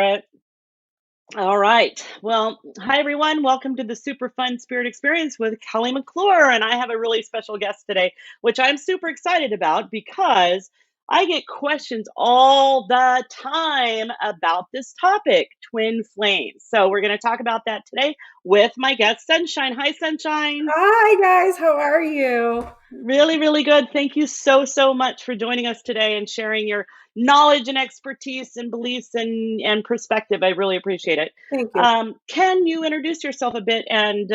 it. All right. Well, hi everyone. Welcome to the super fun spirit experience with Kelly McClure. And I have a really special guest today, which I'm super excited about because I get questions all the time about this topic, twin flames. So we're going to talk about that today with my guest, Sunshine. Hi, Sunshine. Hi guys, how are you? Really, really good. Thank you so much for joining us today and sharing your knowledge and expertise and beliefs and perspective. I really appreciate it. Thank you. Can you introduce yourself a bit and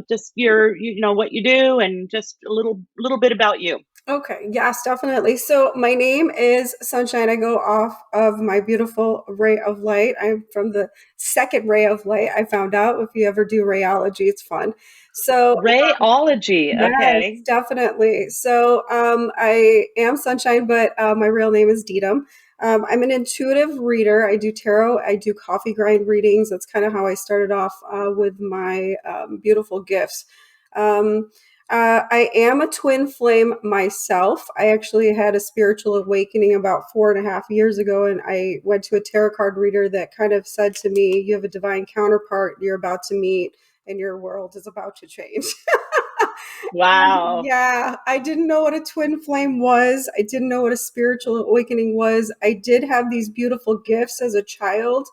just what you do and just a little bit about you? Okay, yes, definitely. So my name is Sunshine. I go off of my beautiful ray of light. I'm from the second ray of light. I found out if you ever do rayology, it's fun. So Rayology. yes, Okay. definitely. So I am Sunshine, but my real name is Deedam. I'm an intuitive reader. I do tarot. I do coffee grind readings. That's kind of how I started off with my beautiful gifts. Um, I am a twin flame myself. I actually had a spiritual awakening about 4.5 years ago, and I went to a tarot card reader that kind of said to me, "You have a divine counterpart you're about to meet, and your world is about to change." Wow. Yeah, I didn't know what a twin flame was. I didn't know what a spiritual awakening was. I did have these beautiful gifts as a child,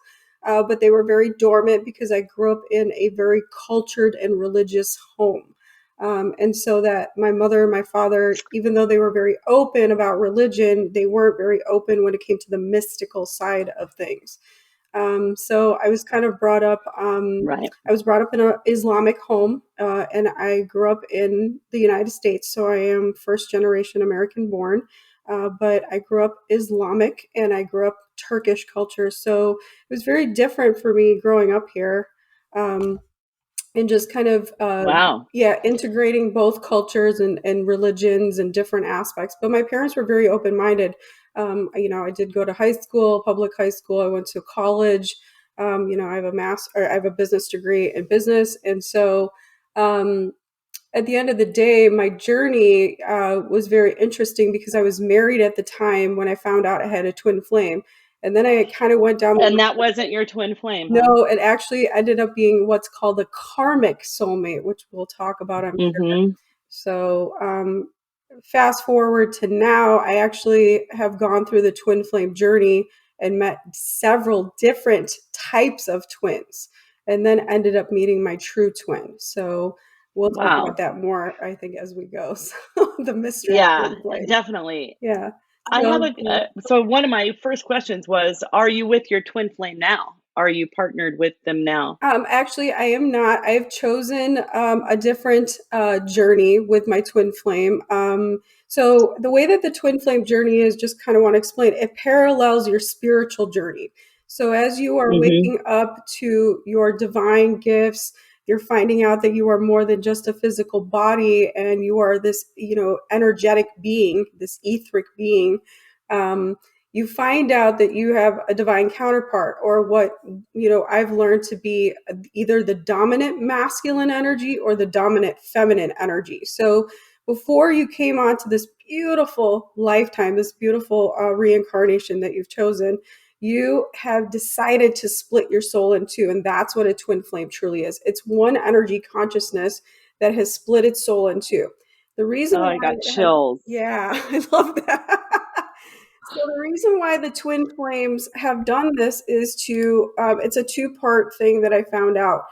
but they were very dormant because I grew up in a very cultured and religious home. And so that my mother and my father, even though they were very open about religion, they weren't very open when it came to the mystical side of things. So I was kind of brought up. Right. I was brought up in an Islamic home, and I grew up in the United States. So I am first generation American born, but I grew up Islamic and I grew up Turkish culture. So it was very different for me growing up here. And just kind of Wow. yeah, integrating both cultures and religions and different aspects, but my parents were very open-minded. I did go to high school, public high school. I went to college. I have I have a business degree in business, and so um, at the end of the day, my journey was very interesting because I was married at the time when I found out I had a twin flame, and then I kind of went down the And that wasn't your twin flame, huh? no, it actually ended up being what's called a karmic soulmate, which we'll talk about, I'm sure. Mm-hmm. So, fast forward to now, I actually have gone through the twin flame journey and met several different types of twins, and then ended up meeting my true twin. So, we'll talk about Wow. that more, I think, as we go. So, the mystery of Yeah, twin flame. definitely. Yeah. I have So, yeah. so one of my first questions was, are you with your twin flame now? Are you partnered with them now? Actually, I am not. I've chosen a different journey with my twin flame. So the way that the twin flame journey is, just kind of want to explain, it parallels your spiritual journey. So as you are Hmm. waking up to your divine gifts, you're finding out that you are more than just a physical body, and you are this, energetic being, this etheric being. Um, you find out that you have a divine counterpart, or what I've learned to be either the dominant masculine energy or the dominant feminine energy. So before you came onto this beautiful lifetime, this beautiful reincarnation that you've chosen, you have decided to split your soul in two, and that's what a twin flame truly is. It's one energy consciousness that has split its soul in two. The reason Oh, I why got it has, chills. yeah, I love that. So the reason why the twin flames have done this is it's a two-part thing that I found out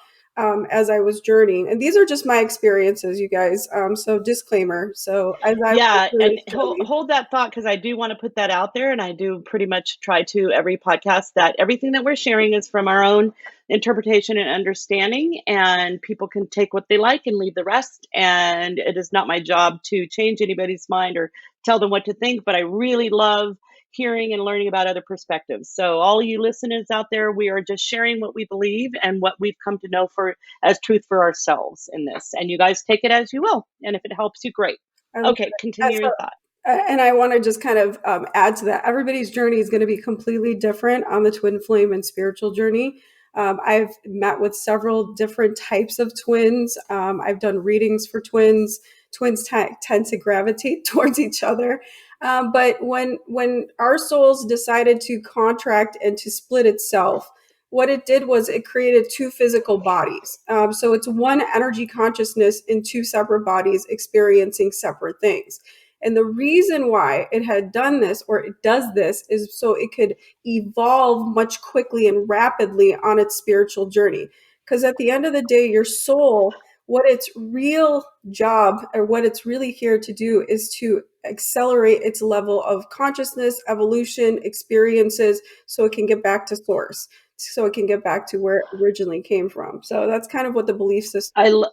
as I was journeying. And these are just my experiences, you guys. So disclaimer. So as I went Yeah, through and this journey. hold that thought because I do want to put that out there, and I do pretty much try to every podcast that everything that we're sharing is from our own interpretation and understanding, and people can take what they like and leave the rest. And it is not my job to change anybody's mind or tell them what to think, but I really love hearing and learning about other perspectives. So all you listeners out there, we are just sharing what we believe and what we've come to know for as truth for ourselves in this. And you guys take it as you will. And if it helps you, great. I love Okay, that. continue your thought. And I want to just kind of add to that. Everybody's journey is going to be completely different on the twin flame and spiritual journey. I've met with several different types of twins. I've done readings for twins. Twins tend to gravitate towards each other. But when our souls decided to contract and to split itself, what it did was it created two physical bodies. So it's one energy consciousness in two separate bodies experiencing separate things. And the reason why it had done this, or it does this, is so it could evolve much quickly and rapidly on its spiritual journey. Because at the end of the day, your soul, what its real job or what it's really here to do is to accelerate its level of consciousness, evolution, experiences, so it can get back to source, so it can get back to where it originally came from. So that's kind of what the belief system. I lo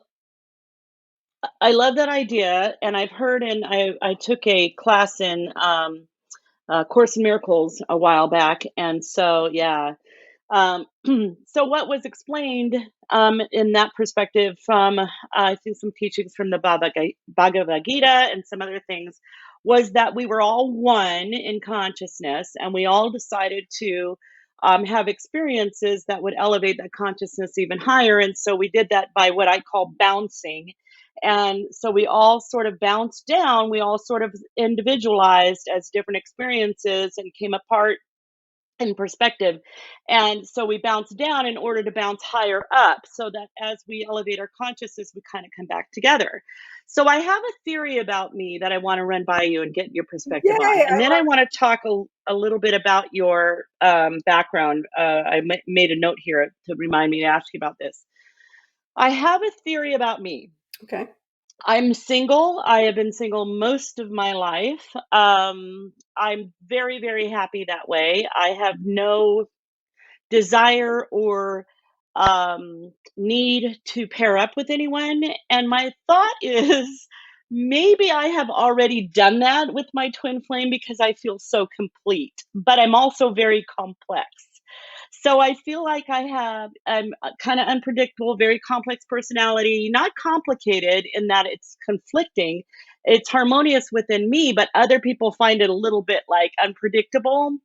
I love that idea, and I've heard, and I took a class in, Course in Miracles a while back, and so, yeah. Um, so what was explained, in that perspective from, I think some teachings from the Bhagavad Gita and some other things, was that we were all one in consciousness, and we all decided to, have experiences that would elevate that consciousness even higher. And so we did that by what I call bouncing. And so we all sort of bounced down, we all sort of individualized as different experiences and came apart in perspective. And so we bounce down in order to bounce higher up so that as we elevate our consciousness, we kind of come back together. So I have a theory about me that I want to run by you and get your perspective on. Yay! And then I want to talk a little bit about your background. Made a note here to remind me to ask you about this. I have a theory about me. Okay. I'm single. I have been single most of my life. I'm very, very happy that way. I have no desire or need to pair up with anyone. And my thought is maybe I have already done that with my twin flame because I feel so complete, but I'm also very complex. So I feel like I'm kind of unpredictable, very complex personality, not complicated in that it's conflicting. It's harmonious within me, but other people find it a little bit like unpredictable.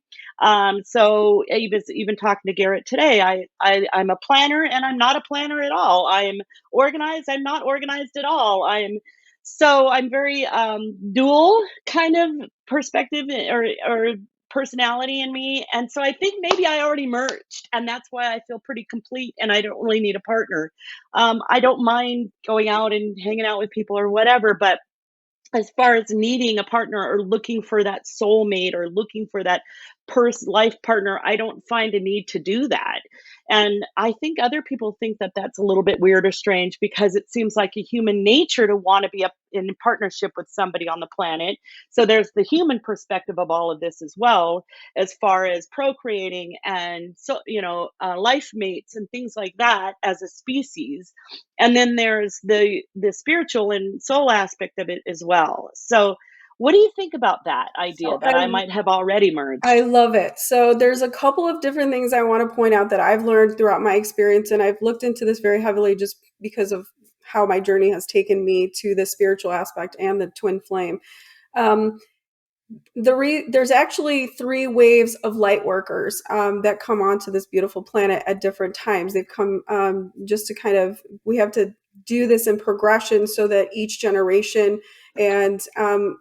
So I was even talking to Garrett today. I'm a planner and I'm not a planner at all. I'm organized. I'm not organized at all. I'm very dual kind of perspective or personality in me. And so I think maybe I already merged, and that's why I feel pretty complete and I don't really need a partner. I don't mind going out and hanging out with people or whatever, but as far as needing a partner or looking for that soulmate or looking for that life partner, I don't find a need to do that. And I think other people think that that's a little bit weird or strange because it seems like a human nature to want to be up in partnership with somebody on the planet. So there's the human perspective of all of this as well, as far as procreating and so life mates and things like that as a species. And then there's the spiritual and soul aspect of it as well. So what do you think about that idea So that I might have already I merged? love it. So there's a couple of different things I want to point out that I've learned throughout my experience, and I've looked into this very heavily just because of how my journey has taken me to the spiritual aspect and the twin flame. Um, there's actually three waves of light workers that come onto this beautiful planet at different times. They've come just to kind of, we have to do this in progression so that each generation and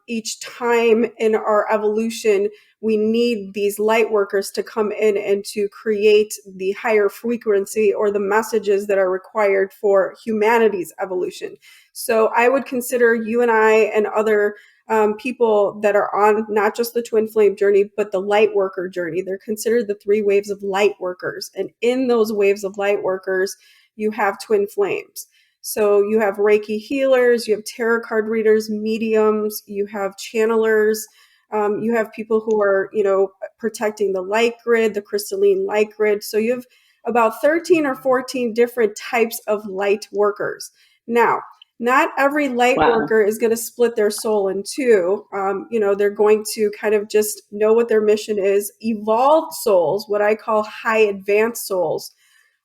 each time in our evolution, we need these light workers to come in and to create the higher frequency or the messages that are required for humanity's evolution. So I would consider you and I and other people that are on not just the twin flame journey, but the light worker journey. They're considered the three waves of light workers. And in those waves of light workers, you have twin flames. So you have Reiki healers, you have tarot card readers, mediums, you have channelers, you have people who are, protecting the light grid, the crystalline light grid. So you have about 13 or 14 different types of light workers. Now, not every light Wow. worker is going to split their soul in two. They're going to kind of just know what their mission is. Evolved souls, what I call high advanced souls,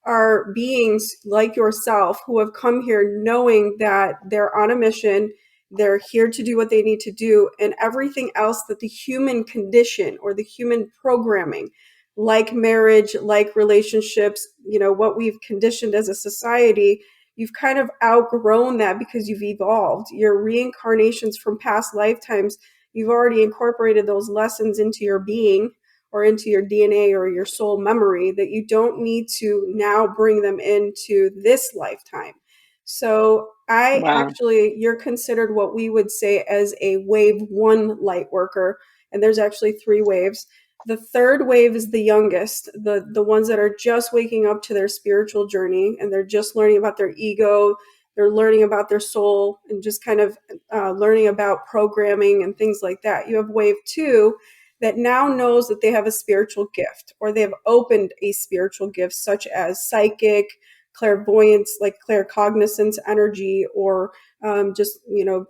are beings like yourself who have come here knowing that they're on a mission. They're here to do what they need to do, and everything else that the human condition or the human programming, like marriage, like relationships, what we've conditioned as a society, you've kind of outgrown that because you've evolved. Your reincarnations from past lifetimes, you've already incorporated those lessons into your being, or into your DNA or your soul memory, that you don't need to now bring them into this lifetime. So Wow. you're considered what we would say as a wave one light worker. And there's actually three waves. The third wave is the youngest, the ones that are just waking up to their spiritual journey, and they're just learning about their ego. They're learning about their soul and just kind of learning about programming and things like that. You have wave two that now knows that they have a spiritual gift, or they have opened a spiritual gift, such as psychic, clairvoyance, like claircognizance energy, or just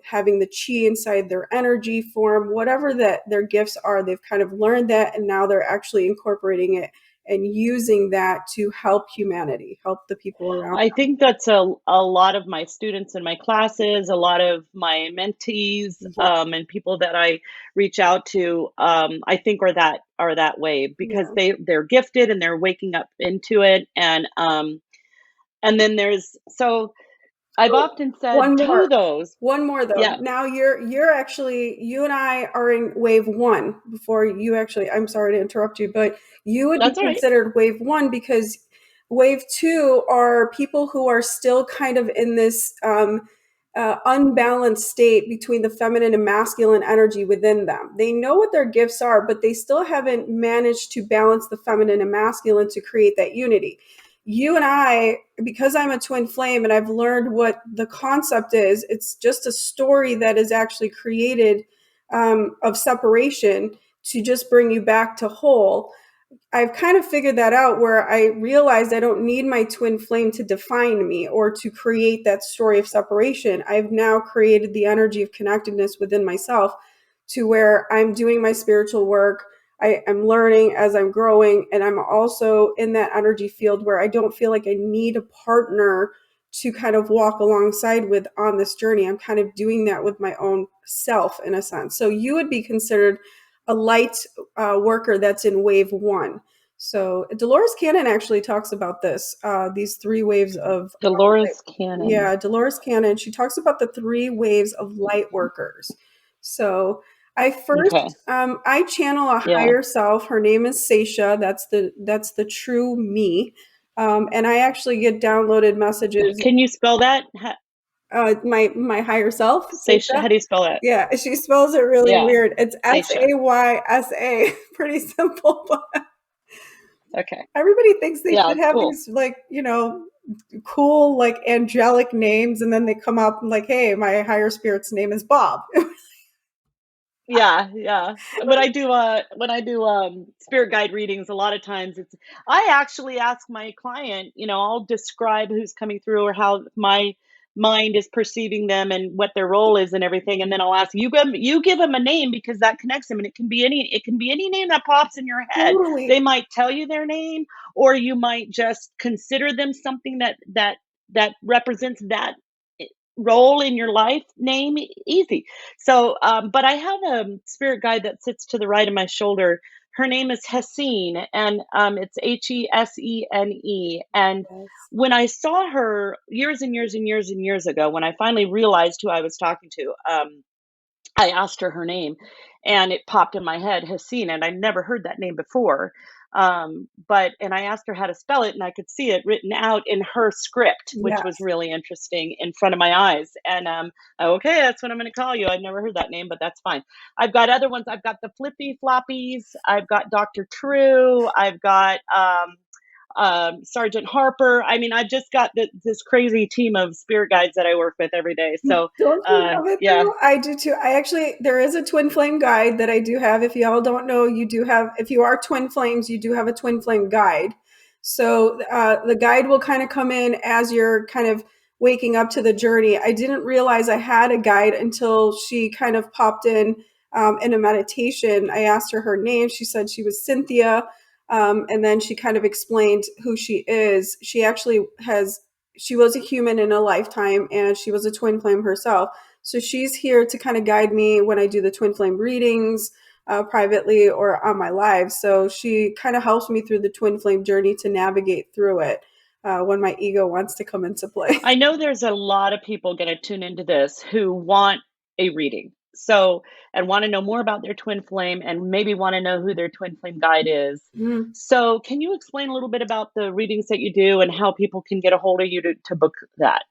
having the chi inside their energy form, whatever that their gifts are. They've kind of learned that, and now they're actually incorporating it and using that to help humanity, help the people around I think that's a lot of my students in my classes, a lot of my mentees, them. Yeah, and people that I reach out to, I think are that way because yeah. they're gifted and they're waking up into it. And then there's so I've So often said one more, to those, one more though. yeah, Now you're actually, you and I are in wave one before you actually, I'm sorry to interrupt you, but you would be that's all right. considered wave one, because wave two are people who are still kind of in this unbalanced state between the feminine and masculine energy within them. They know what their gifts are, but they still haven't managed to balance the feminine and masculine to create that unity. You and I, because I'm a twin flame and I've learned what the concept is, it's just a story that is actually created of separation to just bring you back to whole. I've kind of figured that out, where I realized I don't need my twin flame to define me or to create that story of separation. I've now created the energy of connectedness within myself, to where I'm doing my spiritual work. I'm learning as I'm growing, and I'm also in that energy field where I don't feel like I need a partner to kind of walk alongside with on this journey. I'm kind of doing that with my own self in a sense. So you would be considered a light worker that's in wave one. So Dolores Cannon actually talks about this, these three waves of Dolores Cannon. yeah, Dolores Cannon. She talks about the three waves of light workers. So Okay. I channel a Yeah. higher self. Her name is Seisha. That's the true me. And I actually get downloaded messages. Can you spell that? My higher self, How Seisha. do you spell that? Yeah, she spells it really Yeah. weird. It's Seisha. Saysa. Pretty simple, but Okay. everybody thinks they Yeah, should have cool. these, like, cool, like, angelic names, and then they come up and like, hey, my higher spirit's name is Bob. Yeah, yeah. But I do when I do spirit guide readings, a lot of times I actually ask my client, I'll describe who's coming through or how my mind is perceiving them and what their role is and everything, and then I'll ask you give them a name because that connects them, and it can be any name that pops in your head. Totally. They might tell you their name, or you might just consider them something that represents that role in your life name. Easy. So, but I have a spirit guide that sits to the right of my shoulder. Her name is Hessene, and it's Hesene. And Yes. when I saw her years and years and years and years ago, when I finally realized who I was talking to, I asked her name, and it popped in my head, Hessene, and I never heard that name before. And I asked her how to spell it, and I could see it written out in her script, which was Yes. really interesting in front of my eyes. And okay, that's what I'm going to call you. I've never heard that name, but that's fine. I've got other ones. I've got the Flippy Floppies. I've got Dr. True. I've got Sergeant Harper. I mean, I've just got this crazy team of spirit guides that I work with every day. So, Don't you love it yeah. though? I do too. I actually, there is a twin flame guide that I do have. If y'all don't know, you do have, if you are twin flames, you do have a twin flame guide. So the guide will kind of come in as you're kind of waking up to the journey. I didn't realize I had a guide until she kind of popped in a meditation. I asked her name. She said she was Cynthia. And then she kind of explained who she is. She was a human in a lifetime, and she was a twin flame herself. So she's here to kind of guide me when I do the twin flame readings privately or on my live. So she kind of helps me through the twin flame journey to navigate through it when my ego wants to come into play. I know there's a lot of people going to tune into this who want a reading. So, and want to know more about their twin flame and maybe want to know who their twin flame guide is. Mhm. So, can you explain a little bit about the readings that you do and how people can get a hold of you to book that?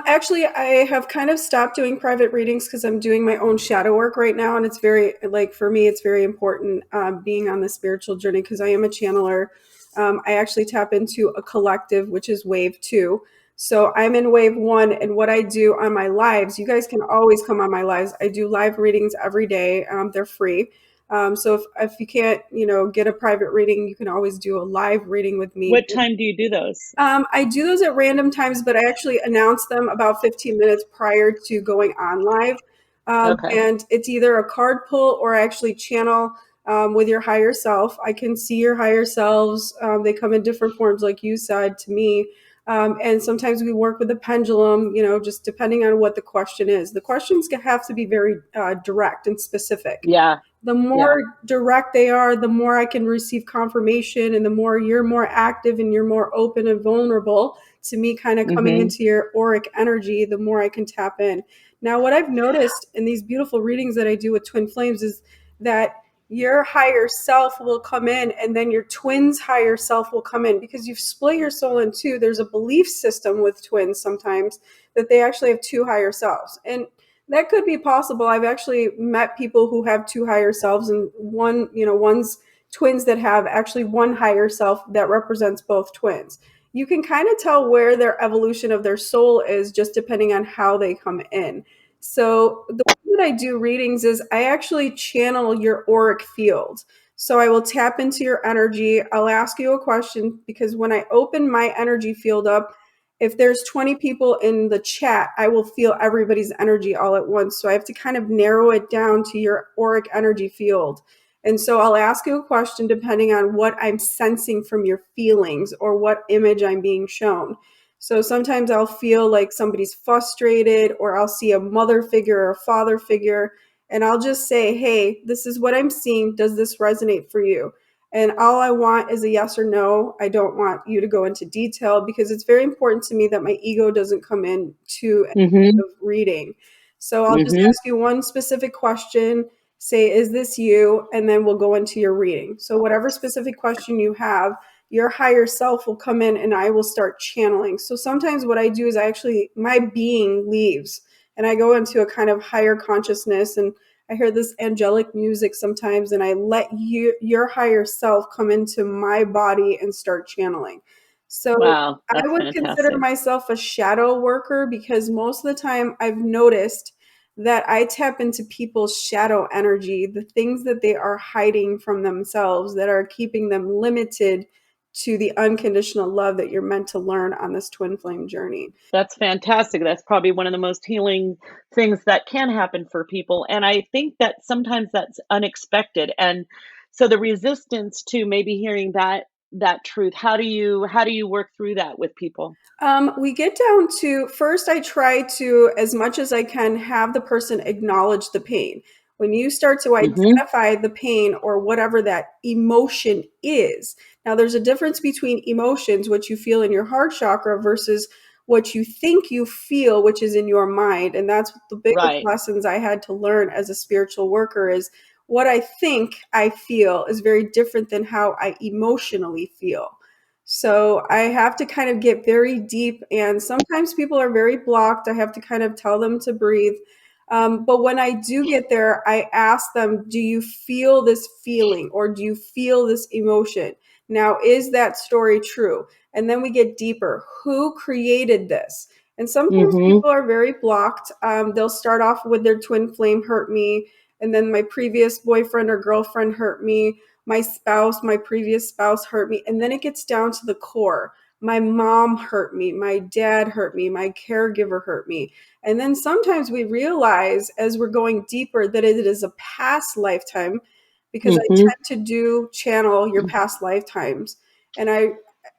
Actually, I have kind of stopped doing private readings because I'm doing my own shadow work right now, and it's very like for me, it's very important being on the spiritual journey because I am a channeler. I actually tap into a collective, which is wave two. So I'm in wave one, and what I do on my lives, you guys can always come on my lives. I do live readings every day. They're free. So if you can't, get a private reading, you can always do a live reading with me. What time do you do those? I do those at random times, but I actually announce them about 15 minutes prior to going on live. Okay. And it's either a card pull or I actually channel with your higher self. I can see your higher selves. They come in different forms, like you said to me. And sometimes we work with a pendulum, just depending on what the question is. The questions have to be very direct and specific. Yeah. The Yeah. more direct they are, the more I can receive confirmation, and the more you're more active and you're more open and vulnerable to me kind of coming Mhm. into your auric energy, the more I can tap in. Now, what I've noticed in these beautiful readings that I do with twin flames is that your higher self will come in and then your twin's higher self will come in because you've split your soul in two. There's a belief system with twins sometimes that they actually have two higher selves. And that could be possible. I've actually met people who have two higher selves, and one's twins that have actually one higher self that represents both twins. You can kind of tell where their evolution of their soul is just depending on how they come in. So the way that I do readings is I actually channel your auric field. So I will tap into your energy. I'll ask you a question because when I open my energy field up, if there's 20 people in the chat, I will feel everybody's energy all at once. So I have to kind of narrow it down to your auric energy field. And so I'll ask you a question depending on what I'm sensing from your feelings or what image I'm being shown. So sometimes I'll feel like somebody's frustrated, or I'll see a mother figure or a father figure, and I'll just say, hey, this is what I'm seeing. Does this resonate for you? And all I want is a yes or no. I don't want you to go into detail because it's very important to me that my ego doesn't come in to any Mhm. kind of reading. So I'll just Mhm. ask you one specific question, say, is this you? And then we'll go into your reading. So whatever specific question you have, your higher self will come in and I will start channeling. So sometimes what I do is my being leaves and I go into a kind of higher consciousness, and I hear this angelic music sometimes, and I let your higher self come into my body and start channeling. So Wow, I that's would consider fantastic. myself a shadow worker because most of the time I've noticed that I tap into people's shadow energy, the things that they are hiding from themselves that are keeping them limited to the unconditional love that you're meant to learn on this twin flame journey. That's fantastic. That's probably one of the most healing things that can happen for people, and I think that sometimes that's unexpected, and so the resistance to maybe hearing that truth, how do you work through that with people? We get down to first, I try to, as much as I can, have the person acknowledge the pain. When you start to Mhm. identify the pain or whatever that emotion is, now there's a difference between emotions, what you feel in your heart chakra, versus what you think you feel, which is in your mind. And that's the biggest Right. lessons I had to learn as a spiritual worker is what I think I feel is very different than how I emotionally feel. So I have to kind of get very deep, and sometimes people are very blocked. I have to kind of tell them to breathe. But when I do get there, I ask them, do you feel this feeling or do you feel this emotion? Now, is that story true? And then we get deeper. Who created this? And sometimes Mhm. people are very blocked. They'll start off with their twin flame hurt me, and then my previous boyfriend or girlfriend hurt me, my spouse, my previous spouse hurt me. And then it gets down to the core. My mom hurt me. My dad hurt me. My caregiver hurt me. And then sometimes we realize as we're going deeper that it is a past lifetime because I Mhm. tend to do channel your past lifetimes. And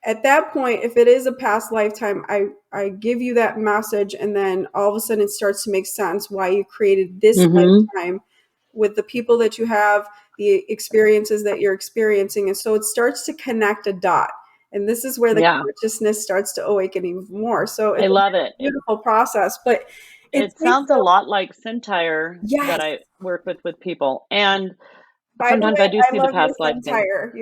at that point, if it is a past lifetime, I give you that message, and then all of a sudden it starts to make sense why you created this Mhm. lifetime with the people that you have, the experiences that you're experiencing. And so it starts to connect a dot. And this is where the Yeah. consciousness starts to awaken even more. So I it's a love it. beautiful process. But It It takes sounds a lot like Scentire that yes. I work with people, and By the sometimes way, I do I see the love your past life thing. Tire.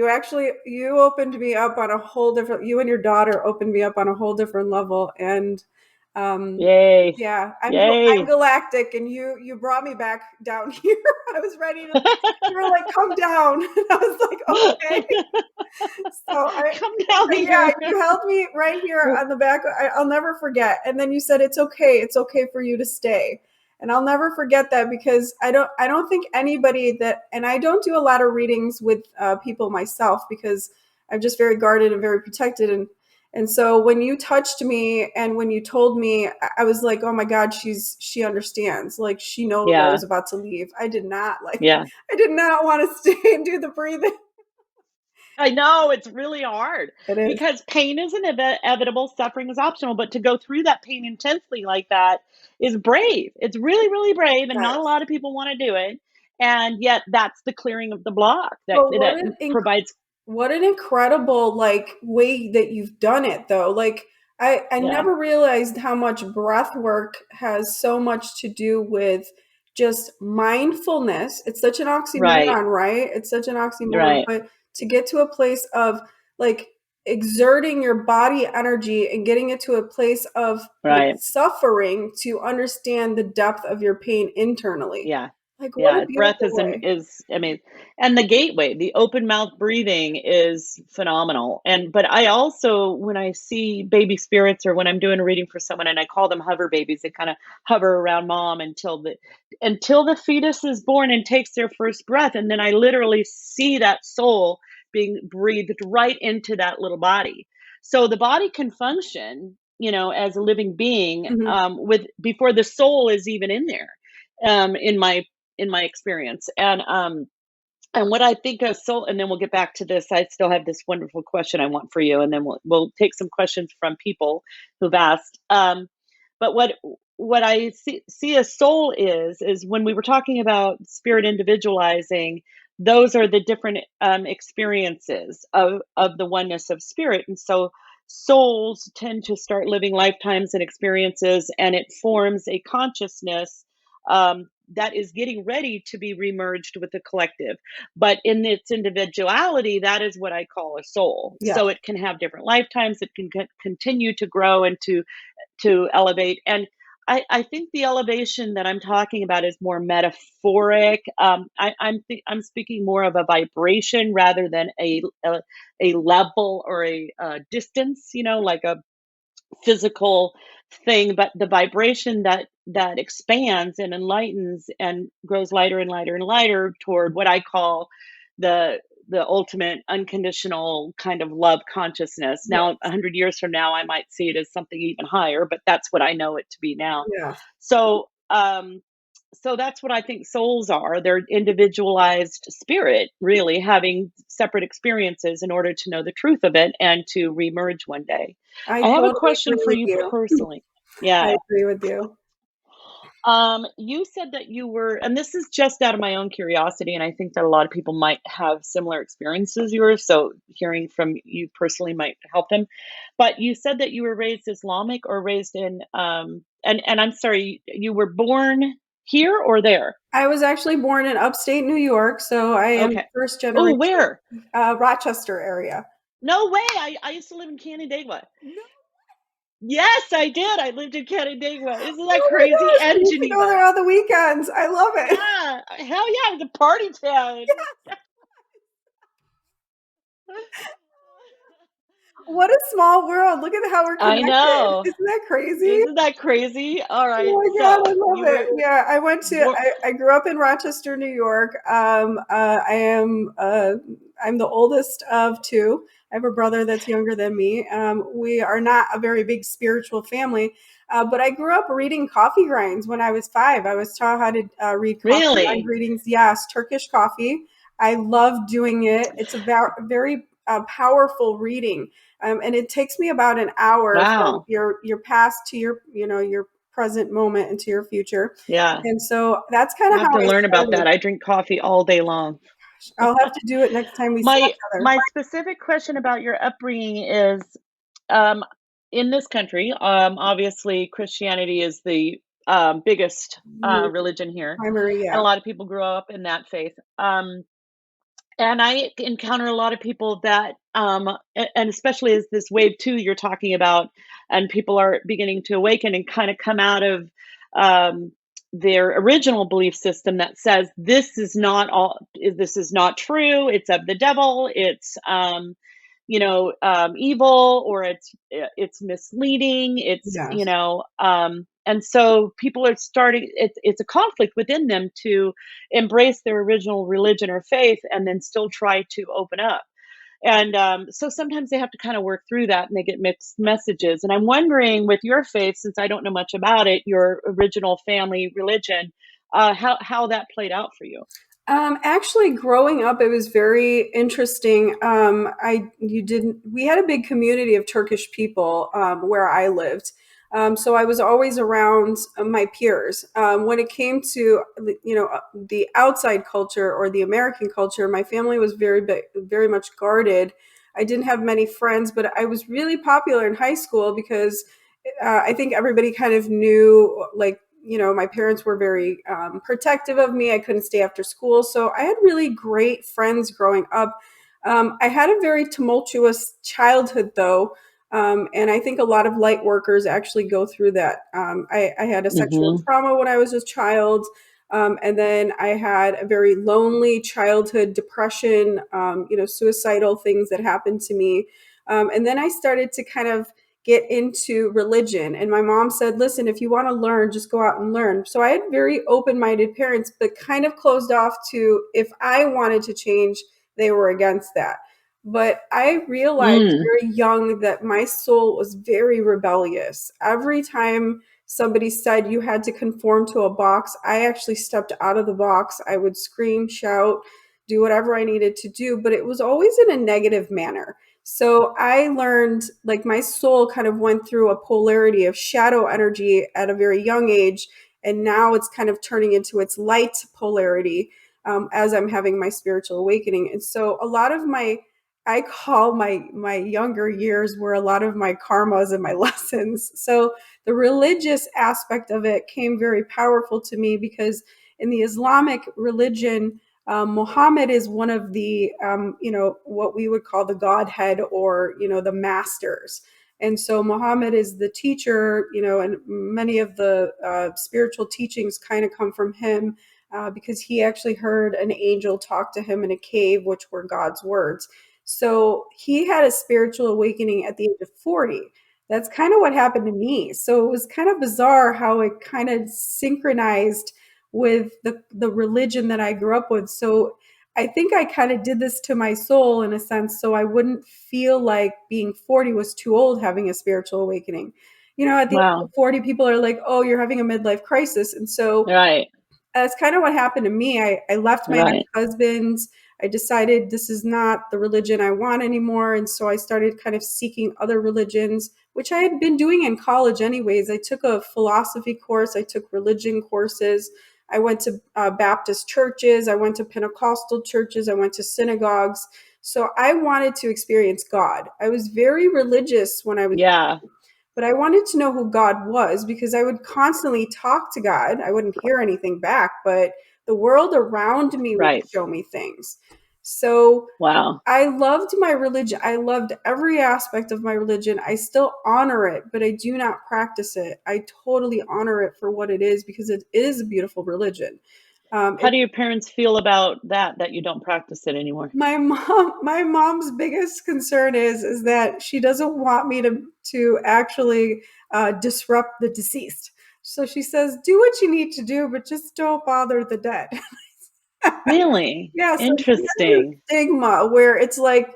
You opened me up on a whole different you and your daughter opened me up on a whole different level, and, um, Yay. yeah, I'm Yay. galactic, and you brought me back down here. I was ready to you were like, "Come down." And I was like, "Okay." So Come down yeah, here. you held me right here on the back. I'll never forget. And then you said, "It's okay. It's okay for you to stay." And I'll never forget that because I don't think anybody that, and I don't do a lot of readings with people myself because I'm just very guarded and very protected. And so when you touched me and when you told me, I was like, oh my God, she understands. Like she knows I Yeah. was about to leave. I did not like, Yeah. I did not want to stay and do the breathing. I know it's really hard It is. because pain is inevitable, suffering is optional, but to go through that pain intensely like that is brave. It's really, really brave, and not a Yes. lot of people want to do it. And yet, that's the clearing of the block that But that provides. what an incredible like way that you've done it though. Like I Yeah, never realized how much breath work has so much to do with just mindfulness. It's such an right, oxymoron, right? It's such an oxymoron, right, but to get to a place of like exerting your body energy and getting it to a place of like right. suffering to understand the depth of your pain internally. Yeah. Like what a Yeah, breath beautiful way. is I mean, and the gateway, the open mouth breathing is phenomenal. And but I also when I see baby spirits or when I'm doing a reading for someone and I call them hover babies, they kind of hover around mom until the fetus is born and takes their first breath, and then I literally see that soul being breathed right into that little body. So the body can function, as a living being Mhm. with before the soul is even in there. In my experience. And what I think of soul, and then we'll get back to this. I still have this wonderful question I want for you, and then we'll take some questions from people who've asked. But what I see a soul is when we were talking about spirit individualizing, those are the different experiences of the oneness of spirit, and so souls tend to start living lifetimes and experiences, and it forms a consciousness that is getting ready to be remerged with the collective. But in its individuality, that is what I call a soul. Yes. So it can have different lifetimes. It can continue to grow and to elevate. And I think the elevation that I'm talking about is more metaphoric. I'm speaking more of a vibration rather than a level or a distance. Like a physical thing, but the vibration that expands and enlightens and grows lighter and lighter and lighter toward what I call the the ultimate unconditional kind of love consciousness. Yeah. Now, 100 years from now, I might see it as something even higher, but that's what I know it to be now. Yeah. So, so that's what I think souls are. They're individualized spirit, really having separate experiences in order to know the truth of it and to remerge one day. I I have a totally question agree for with you you. personally. I Yeah. agree with you. You said that you were, and this is just out of my own curiosity, and I think that a lot of people might have similar experiences as yours. So hearing from you personally might help them. But you said that you were raised Islamic or raised in, and I'm sorry, you were born here or there? I was actually born in upstate New York, so I am Okay. first Oh, generation, where? Rochester area. No way. I used to live in Canandaigua. No, Yes, I did. I lived in Canandaigua. Isn't that oh my crazy? gosh, we And need to go Geneva. there on the weekends. I love it. Yeah. Hell yeah. It's a party town. What a small world. Look at how we're I connected. know. Isn't that crazy? Isn't that crazy? All right. Oh my God, So I love you it. were Yeah, born. I grew up in Rochester, New York. I'm the oldest of two. I have a brother that's younger than me. We are not a very big spiritual family, but I grew up reading coffee grinds when I was 5. I was taught how to read coffee grind Really? readings. Yes, Turkish coffee. I love doing it. It's a very powerful reading. And it takes me about an hour from Wow. your past to your present moment into your future. Yeah. And so that's kind I of have how to I learn about started. that. I drink coffee all day long. I'll have to do it next time we see My each other. my specific question about your upbringing is um in this country, obviously Christianity is the biggest Mhm. religion here, Primary, and yeah. a lot of people grow up in that faith. And I encounter a lot of people that, and especially as this wave two you're talking about, and people are beginning to awaken and kind of come out of um, their original belief system that says this is not true. It's of the devil. It's evil, or it's misleading. It's Yes. and so people are starting. It's a conflict within them to embrace their original religion or faith and then still try to open up. And so sometimes they have to kind of work through that and they get mixed messages. And I'm wondering, with your faith, since I don't know much about it, your original family religion, how that played out for you. Actually, growing up, it was very interesting. We had a big community of Turkish people where I lived. So I was always around my peers. When it came to, the outside culture or the American culture, my family was very much guarded. I didn't have many friends, but I was really popular in high school because I think everybody kind of knew, like, my parents were very protective of me. I couldn't stay after school. So I had really great friends growing up. I had a very tumultuous childhood, though. And I think a lot of light workers actually go through that. I had a sexual Hmm. trauma when I was a child. And then I had a very lonely childhood, depression, suicidal things that happened to me. And then I started to kind of get into religion. And my mom said, listen, if you want to learn, just go out and learn. So I had very open minded parents, but kind of closed off to if I wanted to change, they were against that. But I realized Mm. very young that my soul was very rebellious. Every time somebody said you had to conform to a box, I actually stepped out of the box. I would scream, shout, do whatever I needed to do, but it was always in a negative manner. So I learned, like, my soul kind of went through a polarity of shadow energy at a very young age. And now it's kind of turning into its light polarity as I'm having my spiritual awakening. And so a lot of I call my younger years were a lot of my karmas and my lessons. So the religious aspect of it came very powerful to me because in the Islamic religion, Muhammad is one of the, what we would call the Godhead, or, the masters. And so Muhammad is the teacher, and many of the spiritual teachings kind of come from him because he actually heard an angel talk to him in a cave, which were God's words. So he had a spiritual awakening at the age of 40. That's kind of what happened to me. So it was kind of bizarre how it kind of synchronized with the religion that I grew up with. So I think I kind of did this to my soul in a sense, so I wouldn't feel like being 40 was too old having a spiritual awakening. At the age of Wow. 40, people are like, "Oh, you're having a midlife crisis," and so Right. that's kind of what happened to me. I left my Right. ex-husband's. I decided this is not the religion I want anymore. And so I started kind of seeking other religions, which I had been doing in college anyways. I took a philosophy course, I took religion courses. I went to Baptist churches, I went to Pentecostal churches, I went to synagogues. So I wanted to experience God. I was very religious when I was, Yeah. but I wanted to know who God was because I would constantly talk to God. I wouldn't hear anything back, but the world around me would Right. show me things. So Wow. I loved my religion. I loved every aspect of my religion. I still honor it, but I do not practice it. I totally honor it for what it is because it is a beautiful religion. How It do your parents feel about that you don't practice it anymore? my mom's biggest concern is that she doesn't want me to actually disrupt the deceased. So she says, do what you need to do, but just don't bother the dead. Really? Yeah, so she has this Interesting. stigma where it's like,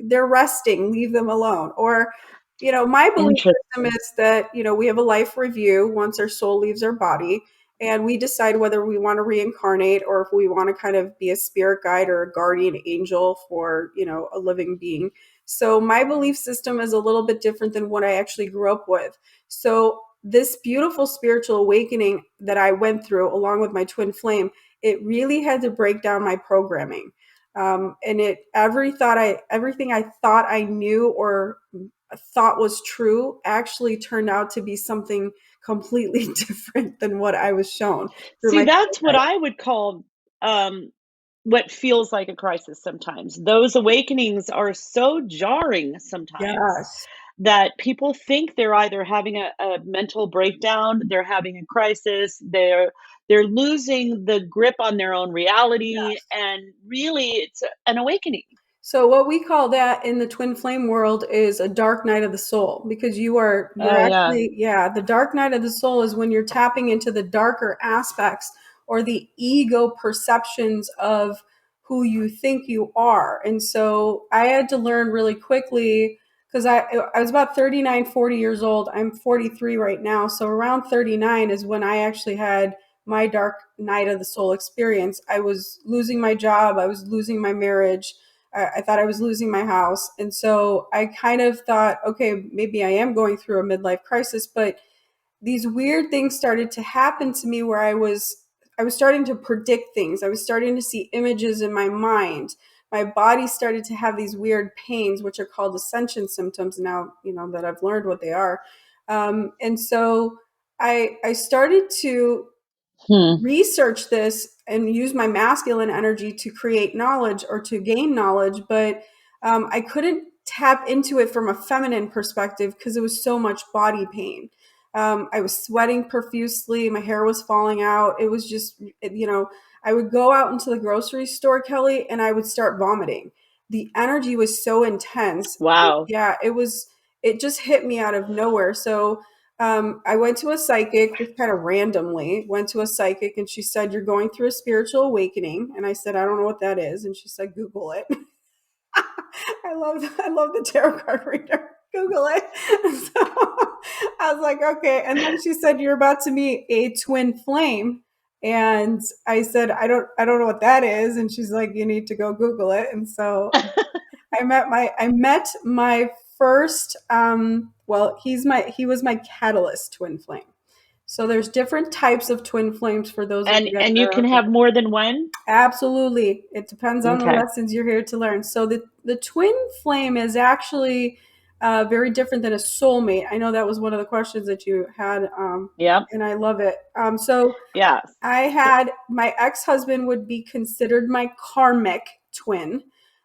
they're resting, leave them alone. Or, my belief system Interesting. is that, we have a life review once our soul leaves our body, and we decide whether we want to reincarnate or if we want to kind of be a spirit guide or a guardian angel for, a living being. So my belief system is a little bit different than what I actually grew up with. So this beautiful spiritual awakening that I went through along with my twin flame, it really had to break down my programming. And everything I thought I knew or thought was true actually turned out to be something completely different than what I was shown through See, my that's what eyes. I would call what feels like a crisis sometimes. Those awakenings are so jarring sometimes Yes. that people think they're either having a mental breakdown, they're having a crisis, they're losing the grip on their own reality, Yes. and really it's an awakening. So what we call that in the twin flame world is a dark night of the soul, because you're Oh yeah. actually, yeah, the dark night of the soul is when you're tapping into the darker aspects or the ego perceptions of who you think you are. And so I had to learn really quickly, because I was about 39, 40 years old. I'm 43 right now. So around 39 is when I actually had my dark night of the soul experience. I was losing my job, I was losing my marriage, I thought I was losing my house. And so I kind of thought, okay, maybe I am going through a midlife crisis, but these weird things started to happen to me where I was starting to predict things. I was starting to see images in my mind. My body started to have these weird pains, which are called ascension symptoms now, that I've learned what they are. And so I started to Hmm. research this and use my masculine energy to create knowledge or to gain knowledge, but I couldn't tap into it from a feminine perspective because it was so much body pain. I was sweating profusely, my hair was falling out. It was just, I would go out into the grocery store, Kelly, and I would start vomiting. The energy was so intense. Wow. Yeah, it just hit me out of nowhere. So I went to a psychic, just kind of randomly went to a psychic, and she said, "You're going through a spiritual awakening." And I said, "I don't know what that is." And she said, "Google it." I love the tarot card reader. Google it. So I was like, okay. And then she said, "You're about to meet a twin flame." And I said, I don't know what that is. And she's like, "You need to go Google it." And so I met my first well, he was my catalyst twin flame. So there's different types of twin flames for those of And you that and you are can out there. have more than one? Absolutely. It depends on the Okay. lessons you're here to learn. So the twin flame is actually very different than a soulmate. I know that was one of the questions that you had, Yep. and I love it. So Yes. I had my ex husband would be considered my karmic twin.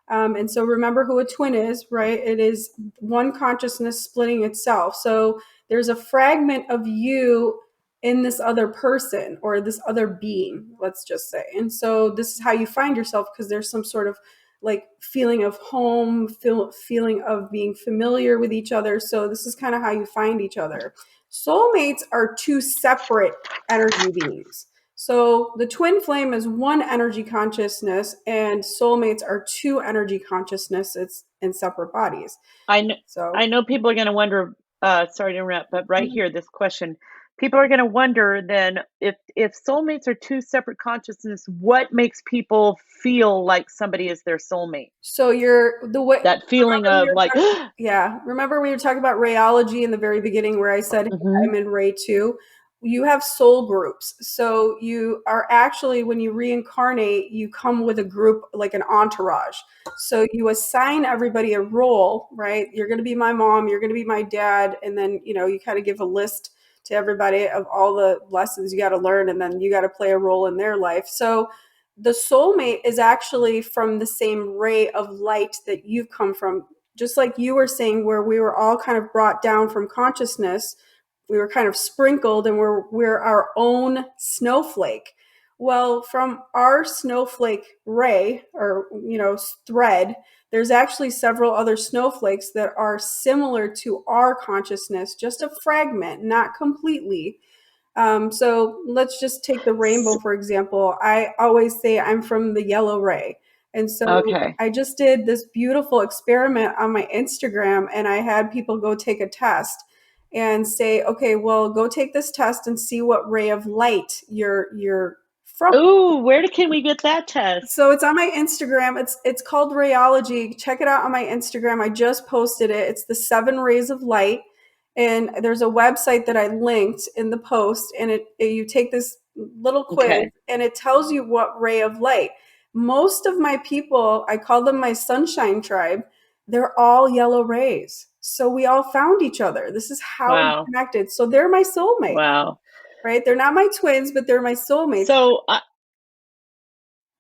And so remember who a twin is, right? It is one consciousness splitting itself. So there's a fragment of you in this other person or this other being, let's just say. And so this is how you find yourself, because there's some sort of like feeling of home, feeling of being familiar with each other. So this is kind of how you find each other. Soulmates are two separate energy beings. So the twin flame is one energy consciousness, and soulmates are two energy consciousnesses in separate bodies. I know, So I know people are going to wonder. Sorry to interrupt, but right here, this question: people are going to wonder then if soulmates are two separate consciousness, what makes people feel like somebody is their soulmate? So you're the way. That feeling Remember we of were like, talking. Yeah, remember we were talking about rayology in the very beginning, where I said, "Hey, hmm I'm in Ray too." You have soul groups, so you are actually, when you reincarnate, you come with a group, like an entourage. So you assign everybody a role, right? You're going to be my mom, you're going to be my dad, and then you kind of give a list to everybody of all the lessons you got to learn, and then you got to play a role in their life. So the soulmate is actually from the same ray of light that you've come from. Just like you were saying, where we were all kind of brought down from consciousness, we were kind of sprinkled, and we're our own snowflake. Well, from our snowflake ray, or thread, there's actually several other snowflakes that are similar to our consciousness, just a fragment, not completely. So let's just take the rainbow, for example. I always say I'm from the yellow ray. And so okay. I just did this beautiful experiment on my Instagram, and I had people go take a test and say, okay, well, go take this test and see what ray of light you're from. Ooh, where can we get that test? So it's on my Instagram. It's called Rayology. Check it out on my Instagram. I just posted it. It's the 7 rays of light. And there's a website that I linked in the post, and you take this little quiz, Okay. and it tells you what ray of light. Most of my people, I call them my sunshine tribe, they're all yellow rays. So we all found each other. This is how we Wow. connected. So they're my soulmates, Wow. right? They're not my twins, but they're my soulmates. So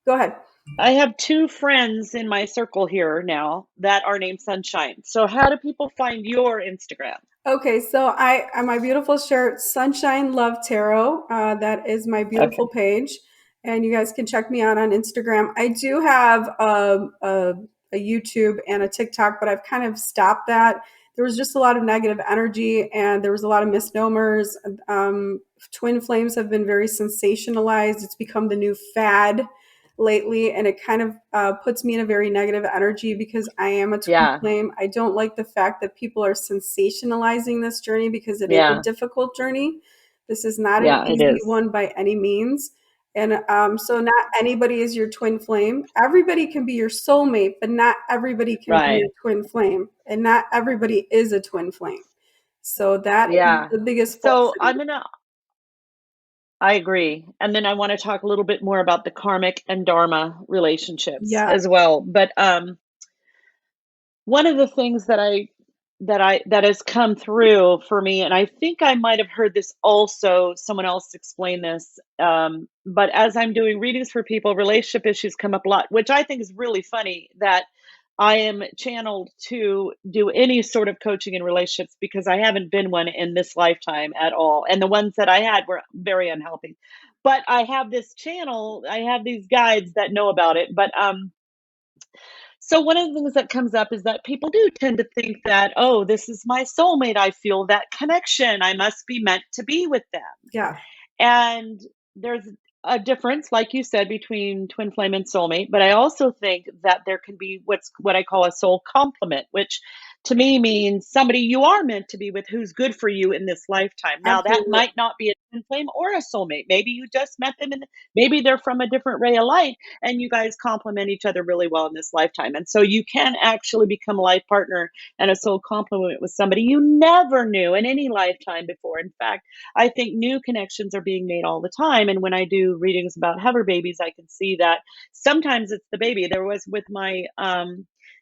Go ahead. I have two friends in my circle here now that are named Sunshine. So how do people find your Instagram? Okay, so my beautiful shirt, Sunshine Love Tarot. That is my beautiful Okay. page, and you guys can check me out on Instagram. I do have a YouTube and a TikTok, but I've kind of stopped that. There was just a lot of negative energy, and there was a lot of misnomers. Twin flames have been very sensationalized. It's become the new fad lately, and it kind of puts me in a very negative energy because I am a twin Yeah. flame. I don't like the fact that people are sensationalizing this journey because it is a Yeah. difficult journey. This is not an Yeah, it easy is. one by any means. And so, not anybody is your twin flame. Everybody can be your soulmate, but not everybody can be your Right. twin flame. And not everybody is a twin flame. So, that is Yeah. the biggest So falsity. I agree. And then I want to talk a little bit more about the karmic and dharma relationships Yeah. as well. But one of the things that has come through for me, and I think I might have heard this also, someone else explain this, but as I'm doing readings for people, relationship issues come up a lot, which I think is really funny that I am channeled to do any sort of coaching in relationships because I haven't been one in this lifetime at all. And the ones that I had were very unhealthy. But I have this channel, I have these guides that know about it. But so one of the things that comes up is that people do tend to think that, oh, this is my soulmate. I feel that connection. I must be meant to be with them. Yeah. And there's a difference, like you said, between twin flame and soulmate. But I also think that there can be what I call a soul complement, which to me means somebody you are meant to be with who's good for you in this lifetime. Now that Absolutely. might not be a twin flame or a soulmate. Maybe you just met them and maybe they're from a different ray of light and you guys complement each other really well in this lifetime. And so you can actually become a life partner and a soul complement with somebody you never knew in any lifetime before. In fact, I think new connections are being made all the time. And when I do readings about hover babies, I can see that sometimes it's the baby. There was with my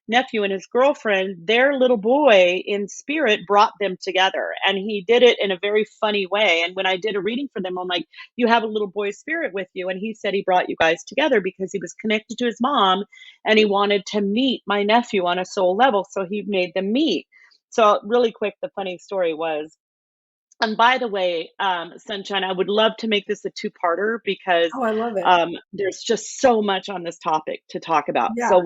nephew and his girlfriend, their little boy in spirit brought them together. And he did it in a very funny way. And when I did a reading for them, I'm like, you have a little boy spirit with you. And he said he brought you guys together because he was connected to his mom and he wanted to meet my nephew on a soul level. So he made them meet. So, really quick, the funny story was, and by the way, Sunshine, I would love to make this a two-parter because Oh, I love it. there's just so much on this topic to talk about. Yeah. So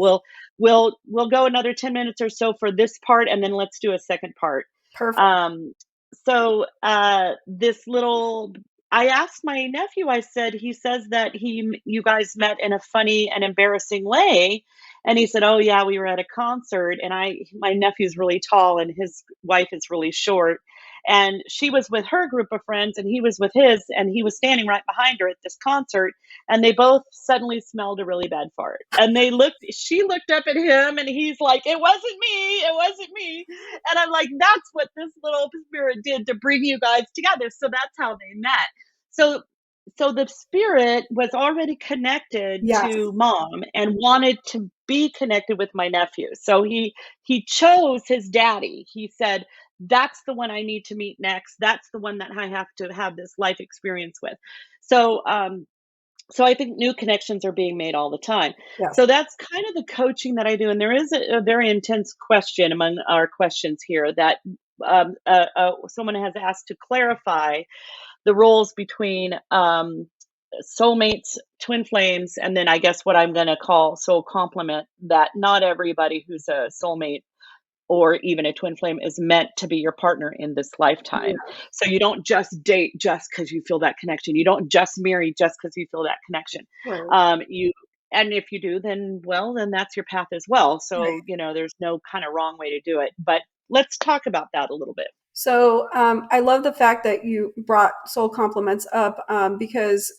we'll go another 10 minutes or so for this part, and then let's do a second part. Perfect. This little, I asked my nephew. I said, he says that you guys met in a funny and embarrassing way, and he said, "Oh yeah, we were at a concert, and my nephew's really tall, and his wife is really short." And she was with her group of friends and he was with his, and he was standing right behind her at this concert, and they both suddenly smelled a really bad fart, and she looked up at him and he's like, it wasn't me. And I'm like, that's what this little spirit did to bring you guys together. So that's how they met. So so the spirit was already connected Yes. to mom and wanted to be connected with my nephew. So he chose his daddy. He said, that's the one I need to meet next. That's the one that I have to have this life experience with. So so I think new connections are being made all the time. Yes. So that's kind of the coaching that I do. And there is a very intense question among our questions here that someone has asked to clarify the roles between soulmates, twin flames, and then I guess what I'm going to call soul complement, that not everybody who's a soulmate or even a twin flame is meant to be your partner in this lifetime. Yeah. So you don't just date just because you feel that connection. You don't just marry just because you feel that connection. Right. You and if you do, then well, then that's your path as well. So Right. you know, there's no kind of wrong way to do it. But let's talk about that a little bit. So I love the fact that you brought soul compliments up because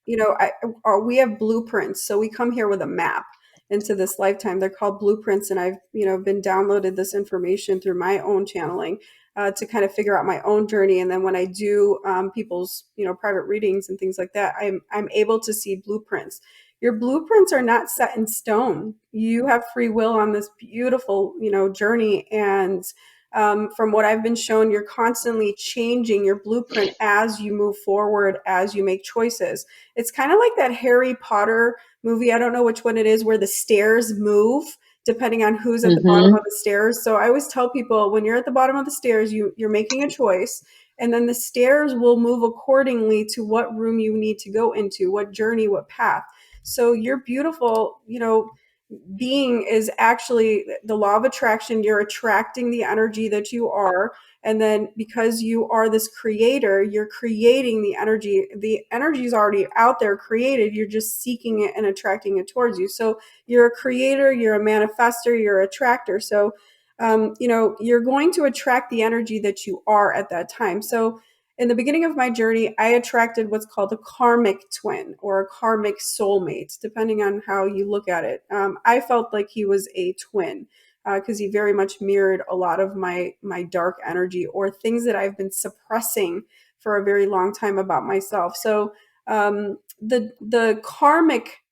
we have blueprints. So we come here with a map into this lifetime. They're called blueprints, and I've been downloaded this information through my own channeling to kind of figure out my own journey. And then when I do people's private readings and things like that, I'm able to see blueprints. Your blueprints are not set in stone. You have free will on this beautiful journey, and From what I've been shown, you're constantly changing your blueprint as you move forward, as you make choices. It's kind of like that Harry Potter movie. I don't know which one it is, where the stairs move depending on who's at the bottom of Mm-hmm. the stairs. So I always tell people, when you're at the bottom of the stairs, you're making a choice, and then the stairs will move accordingly to what room you need to go into, what journey, what path. So you're beautiful, being is actually the law of attraction. You're attracting the energy that you are. And then because you are this creator, you're creating the energy. The energy is already out there created. You're just seeking it and attracting it towards you. So you're a creator, you're a manifester, you're a attractor. So, you're going to attract the energy that you are at that time. So in the beginning of my journey, I attracted what's called a karmic twin or a karmic soulmate, depending on how you look at it. I felt like he was a twin because he very much mirrored a lot of my dark energy or things that I've been suppressing for a very long time about myself. So the karmic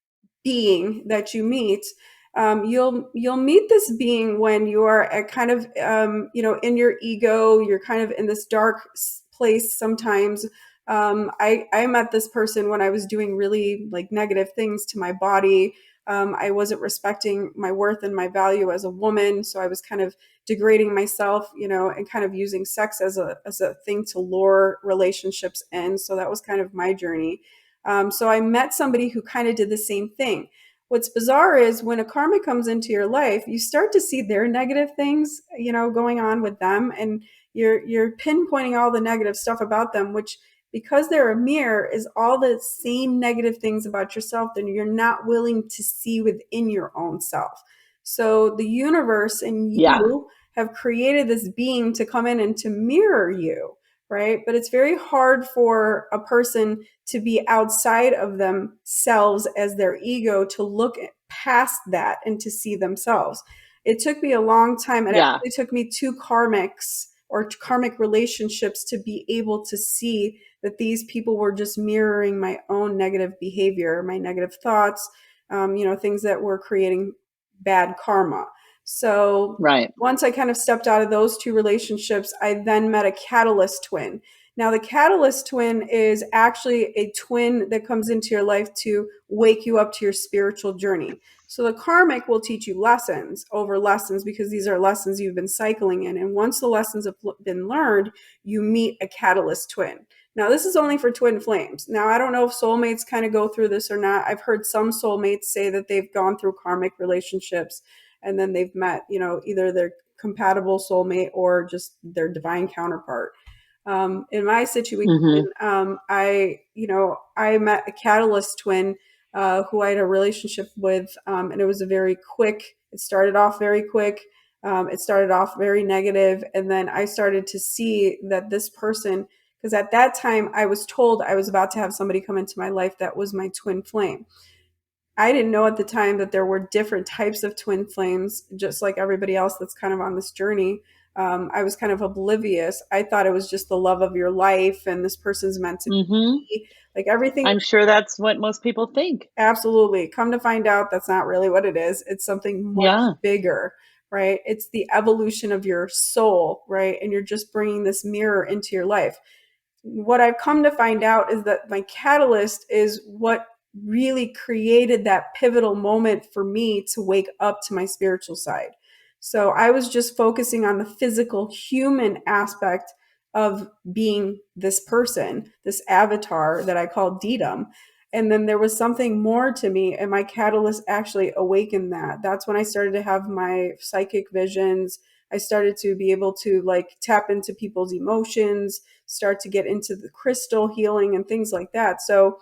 being that you meet, you'll meet this being when you are at kind of in your ego. You're kind of in this dark place sometimes. I met this person when I was doing really like negative things to my body. I wasn't respecting my worth and my value as a woman, so I was kind of degrading myself, and kind of using sex as a thing to lure relationships in. So that was kind of my journey. So I met somebody who kind of did the same thing. What's bizarre is when a karmic comes into your life, you start to see their negative things, going on with them, and you're pinpointing all the negative stuff about them, which, because they're a mirror, is all the same negative things about yourself that you're not willing to see within your own self. So the universe and Yeah. you have created this being to come in and to mirror you, right? But it's very hard for a person to be outside of themselves as their ego, to look past that and to see themselves. It took me a long time. It Yeah. actually took me two karmics or karmic relationships to be able to see that these people were just mirroring my own negative behavior, my negative thoughts, things that were creating bad karma. So Right. once I kind of stepped out of those two relationships, I then met a catalyst twin. Now, the catalyst twin is actually a twin that comes into your life to wake you up to your spiritual journey. So the karmic will teach you lessons over lessons, because these are lessons you've been cycling in. And once the lessons have been learned, you meet a catalyst twin. Now, this is only for twin flames. Now, I don't know if soulmates kind of go through this or not. I've heard some soulmates say that they've gone through karmic relationships and then they've met, either their compatible soulmate or just their divine counterpart. In my situation, Mm-hmm. I met a catalyst twin who I had a relationship with, and it was a very quick. It started off very quick. It started off very negative, and then I started to see that this person, because at that time I was told I was about to have somebody come into my life that was my twin flame. I didn't know at the time that there were different types of twin flames, just like everybody else that's kind of on this journey. I was kind of oblivious. I thought it was just the love of your life and this person's meant to Mm-hmm. be. Like everything. I'm sure that's what most people think. Absolutely. Come to find out, that's not really what it is. It's something much Yeah. bigger, right? It's the evolution of your soul, right? And you're just bringing this mirror into your life. What I've come to find out is that my catalyst is what really created that pivotal moment for me to wake up to my spiritual side. So I was just focusing on the physical human aspect of being this person, this avatar that I call Dedum. And then there was something more to me, and my catalyst actually awakened that. That's when I started to have my psychic visions. I started to be able to like tap into people's emotions, start to get into the crystal healing and things like that. So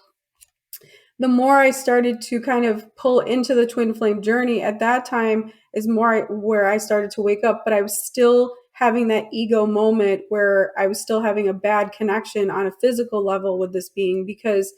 the more I started to kind of pull into the twin flame journey at that time is more where I started to wake up, but I was still having that ego moment where I was still having a bad connection on a physical level with this being, because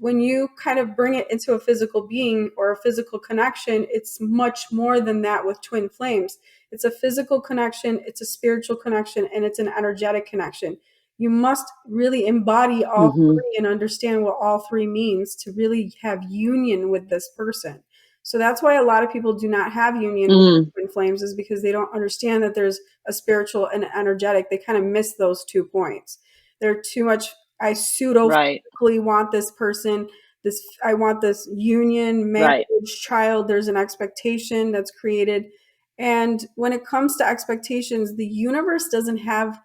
when you kind of bring it into a physical being or a physical connection, it's much more than that with twin flames. It's a physical connection, it's a spiritual connection, and it's an energetic connection. You must really embody all Mm-hmm. three and understand what all three means to really have union with this person. So that's why a lot of people do not have union with Mm, twin flames, is because they don't understand that there's a spiritual and energetic. They kind of miss those 2 points. They're too much. I pseudo right, physically want this person. I want this union, right, marriage, child. There's an expectation that's created. And when it comes to expectations, the universe doesn't have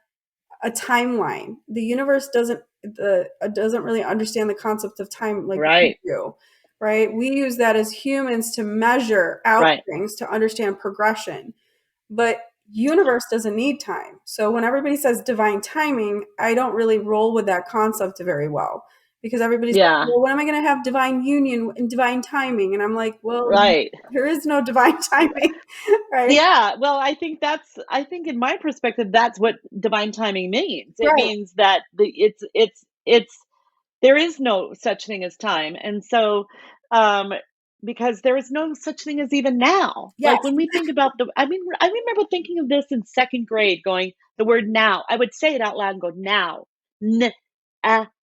a timeline. The universe doesn't really understand the concept of time like we right, do, right? We use that as humans to measure out right. things, to understand progression, but universe doesn't need time. So when everybody says divine timing, I don't really roll with that concept very well, because everybody's like, Yeah, well, when am I going to have divine union and divine timing? And I'm like, well, right. there is no divine timing, right? Yeah, well, I think in my perspective, that's what divine timing means. It Right. means that it's there is no such thing as time. And so, um, because there is no such thing as even now. Yes. Like when we think about I mean, I remember thinking of this in second grade, going the word now. I would say it out loud and go now, n,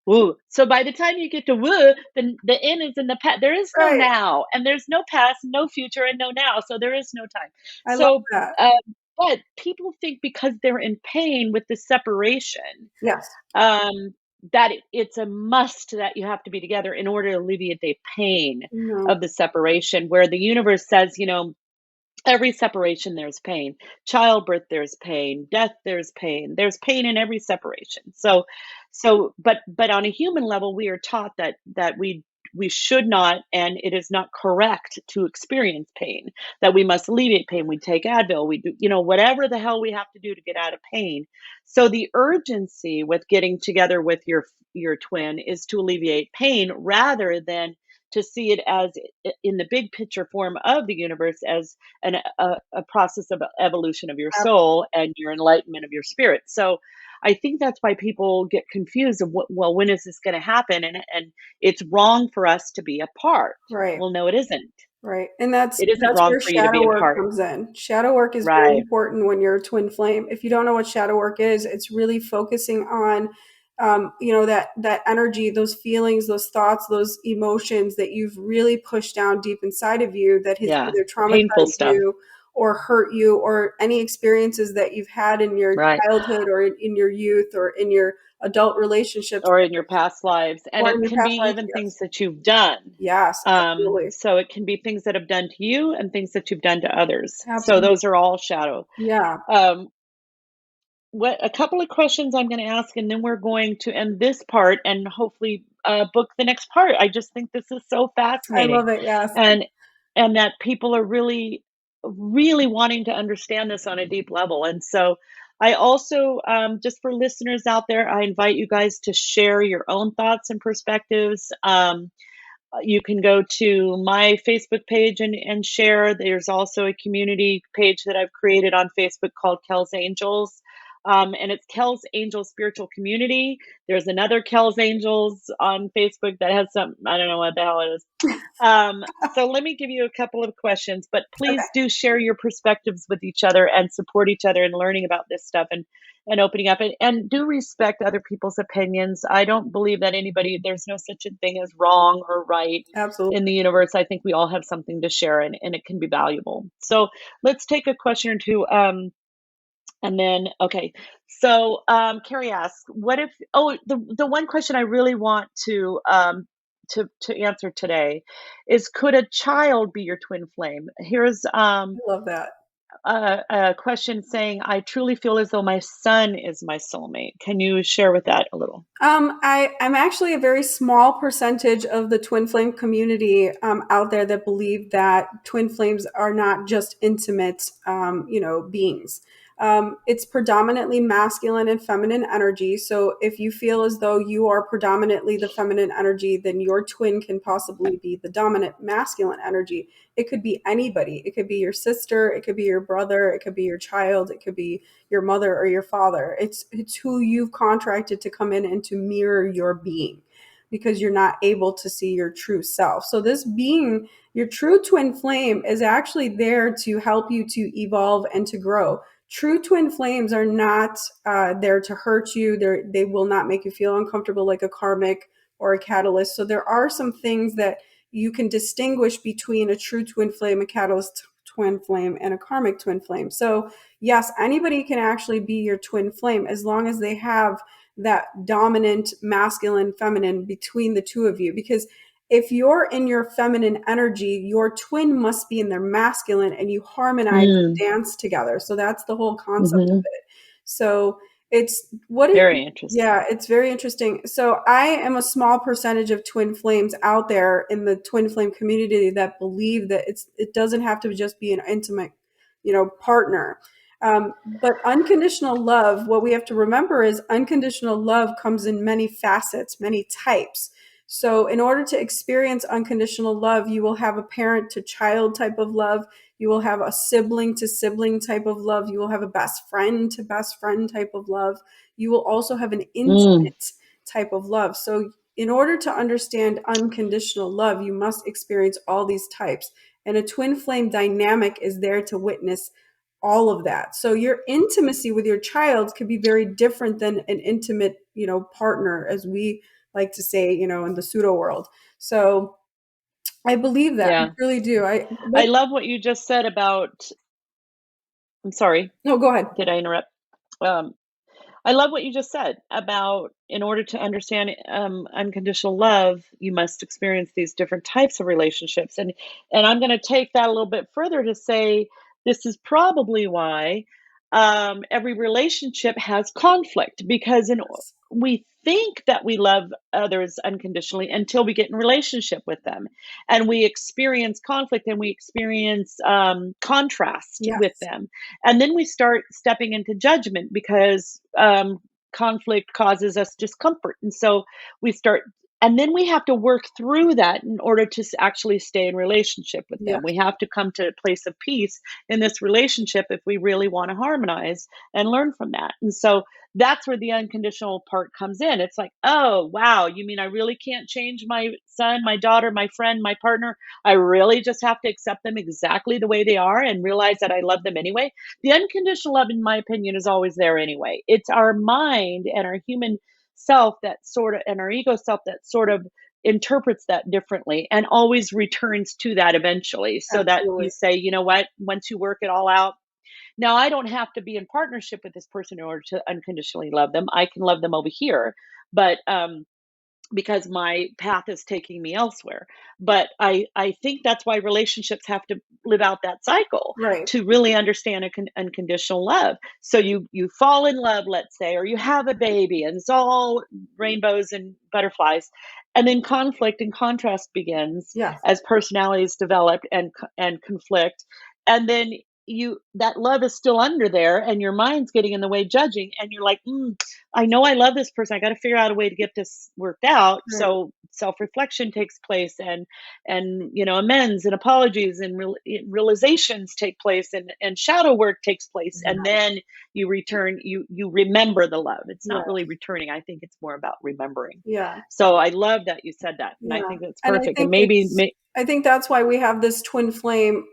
woo. So by the time you get to woo, the n is in the past. There is no Right. now, and there's no past, no future, and no now. So there is no time. I love So, that. um, but people think because they're in pain with the separation, Yes. um, that it's a must that you have to be together in order to alleviate the pain No. of the separation, where the universe says, every separation there's pain. Childbirth there's pain. Death there's pain. There's pain in every separation. But on a human level, we are taught that we should not, and it is not correct to experience pain, that we must alleviate pain. We take Advil, we do, whatever the hell we have to do to get out of pain. So the urgency with getting together with your twin is to alleviate pain rather than to see it as in the big picture form of the universe as a process of evolution of your soul and your enlightenment of your spirit. So I think that's why people get confused of well, when is this going to happen? And it's wrong for us to be apart. Right. Well, no, it isn't. Right. And that's It isn't that's wrong where for you to shadow be work apart. comes in. Shadow work is very Right. important when you're a twin flame. If you don't know what shadow work is, it's really focusing on that energy, those feelings, those thoughts, those emotions that you've really pushed down deep inside of you that has Yeah. either The painful traumatized stuff. you or hurt you, or any experiences that you've had in your Right. childhood or in your youth or in your adult relationships Or in your past lives. And or in it your can be past lives. even Yes. things that you've done. Yes, absolutely. So it can be things that have done to you and things that you've done to others. So Absolutely. those are all shadow. Yeah. Um, what a couple of questions I'm going to ask, and then we're going to end this part and hopefully book the next part. I just think this is so I fascinating, love it. Yes. and and that people are really, really wanting to understand this on a deep level. And so, I also, just for listeners out there, I invite you guys to share your own thoughts and perspectives. You can go to my Facebook page and share. There's also a community page that I've created on Facebook called Kel's Angels. And it's Kel's Angels Spiritual Community. There's another Kel's Angels on Facebook that has some, I don't know what the hell it is. So let me give you a couple of questions, but Okay. please do share your perspectives with each other and support each other in learning about this stuff and opening up and do respect other people's opinions. I don't believe that there's no such a thing as wrong or right in Absolutely. the universe. I think we all have something to share and it can be valuable. So let's take a question or two. And then, okay. So, Carrie asks, what if, oh, the one question I really want to answer today is, could a child be your twin flame? Here's, I love that. a question saying, I truly feel as though my son is my soulmate. Can you share with that a little? I'm actually a very small percentage of the twin flame community out there that believe that twin flames are not just intimate, beings. It's predominantly masculine and feminine energy. So if you feel as though you are predominantly the feminine energy, then your twin can possibly be the dominant masculine energy. It could be anybody. It could be your sister. It could be your brother. It could be your child. It could be your mother or your father. It's who you've contracted to come in and to mirror your being, because you're not able to see your true self. So this being, your true twin flame, is actually there to help you to evolve and to grow. True twin flames are not there to hurt you. They will not make you feel uncomfortable like a karmic or a catalyst. So there are some things that you can distinguish between a true twin flame, a catalyst twin flame, and a karmic twin flame. So yes, anybody can actually be your twin flame as long as they have that dominant masculine feminine between the two of you. Because if you're in your feminine energy, your twin must be in their masculine, and you harmonize and Mm, dance together. So that's the whole concept of hmm. it. So it's what it, Very interesting. yeah, it's very interesting. So I am a small percentage of twin flames out there in the twin flame community that believe that it doesn't have to just be an intimate, partner. But unconditional love, what we have to remember is unconditional love comes in many facets, many types. So in order to experience unconditional love, you will have a parent to child type of love. You will have a sibling to sibling type of love. You will have a best friend to best friend type of love. You will also have an Mm, intimate type of love. So in order to understand unconditional love, you must experience all these types. And a twin flame dynamic is there to witness all of that. So your intimacy with your child could be very different than an intimate, partner, as we like to say, in the pseudo world. So I believe that. I yeah. really do. I love what you just said about, I'm sorry, No, go ahead. did I interrupt? Um, I love what you just said about in order to understand unconditional love, you must experience these different types of relationships, and I'm going to take that a little bit further to say this is probably why every relationship has conflict because Yes. we think that we love others unconditionally until we get in relationship with them, and we experience conflict and we experience contrast with Yes. them, and then we start stepping into judgment because conflict causes us discomfort. And so we start, and then we have to work through that in order to actually stay in relationship with them. Yes. We have to come to a place of peace in this relationship if we really want to harmonize and learn from that. And so that's where the unconditional part comes in. It's like, oh, wow, you mean I really can't change my son, my daughter, my friend, my partner? I really just have to accept them exactly the way they are and realize that I love them anyway. The unconditional love, in my opinion, is always there anyway. It's our mind and our human self that sort of, and our ego self that sort of interprets that differently and always returns to that eventually. So that you Absolutely. say, you know what, once you work it all out, now I don't have to be in partnership with this person in order to unconditionally love them. I can love them over here. But because my path is taking me elsewhere. But I think that's why relationships have to live out that cycle Right. to really understand unconditional love. So you fall in love, let's say, or you have a baby, and it's all rainbows and butterflies, and then conflict and contrast begins Yes. as personalities develop and conflict, and then you that love is still under there, and your mind's getting in the way, judging, and you're like, I know I love this person. I got to figure out a way to get this worked out. Right. So self-reflection takes place, and amends and apologies and realizations take place, and shadow work takes place, and Yeah. then you return. You remember the love. It's not Yeah. really returning. I think it's more about remembering. Yeah. So I love that you said that, and I Yeah. think that's And perfect. And maybe I think that's why we have this twin flame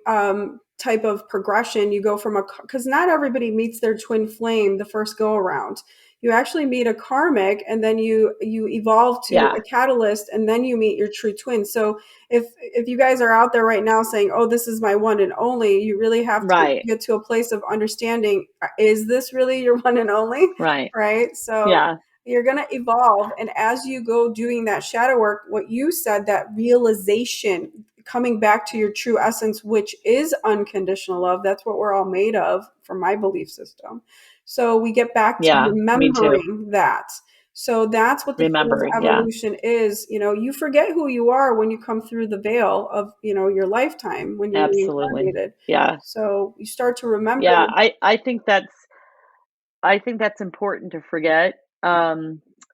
type of progression. You go from because not everybody meets their twin flame the first go around. You actually meet a karmic, and then you evolve to yeah, a catalyst, and then you meet your true twin. So if you guys are out there right now saying, "Oh, this is my one and only," you really have to right, get to a place of understanding: is this really your one and only? right, Right? So yeah, you're going to evolve, and as you go doing that shadow work, what you said, that realization, coming back to your true essence, which is unconditional love, that's what we're all made of, from my belief system. So we get back to yeah. Me too. remembering that. So that's what the field of Remembering, yeah, evolution is. You forget who you are when you come through the veil of your lifetime, when you're absolutely, reincarnated. yeah. So you start to remember. Yeah, I think that's important to forget,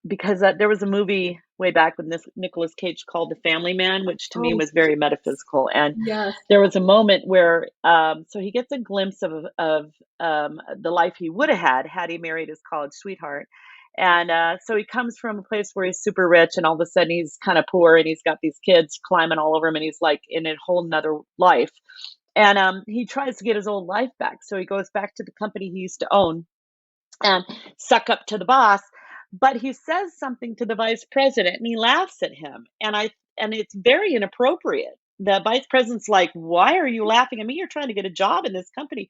because there was a movie way back with Nicolas Cage called The Family Man, which to me Oh, was very metaphysical. And yes. there was a moment where, so he gets a glimpse of the life he would have had he married his college sweetheart. And so he comes from a place where he's super rich, and all of a sudden he's kind of poor, and he's got these kids climbing all over him, and he's like in a whole nother life. And he tries to get his old life back. So he goes back to the company he used to own and suck up to the boss. But he says something to the vice president and he laughs at him. And it's very inappropriate. The vice president's like, "Why are you laughing at me? You're trying to get a job in this company."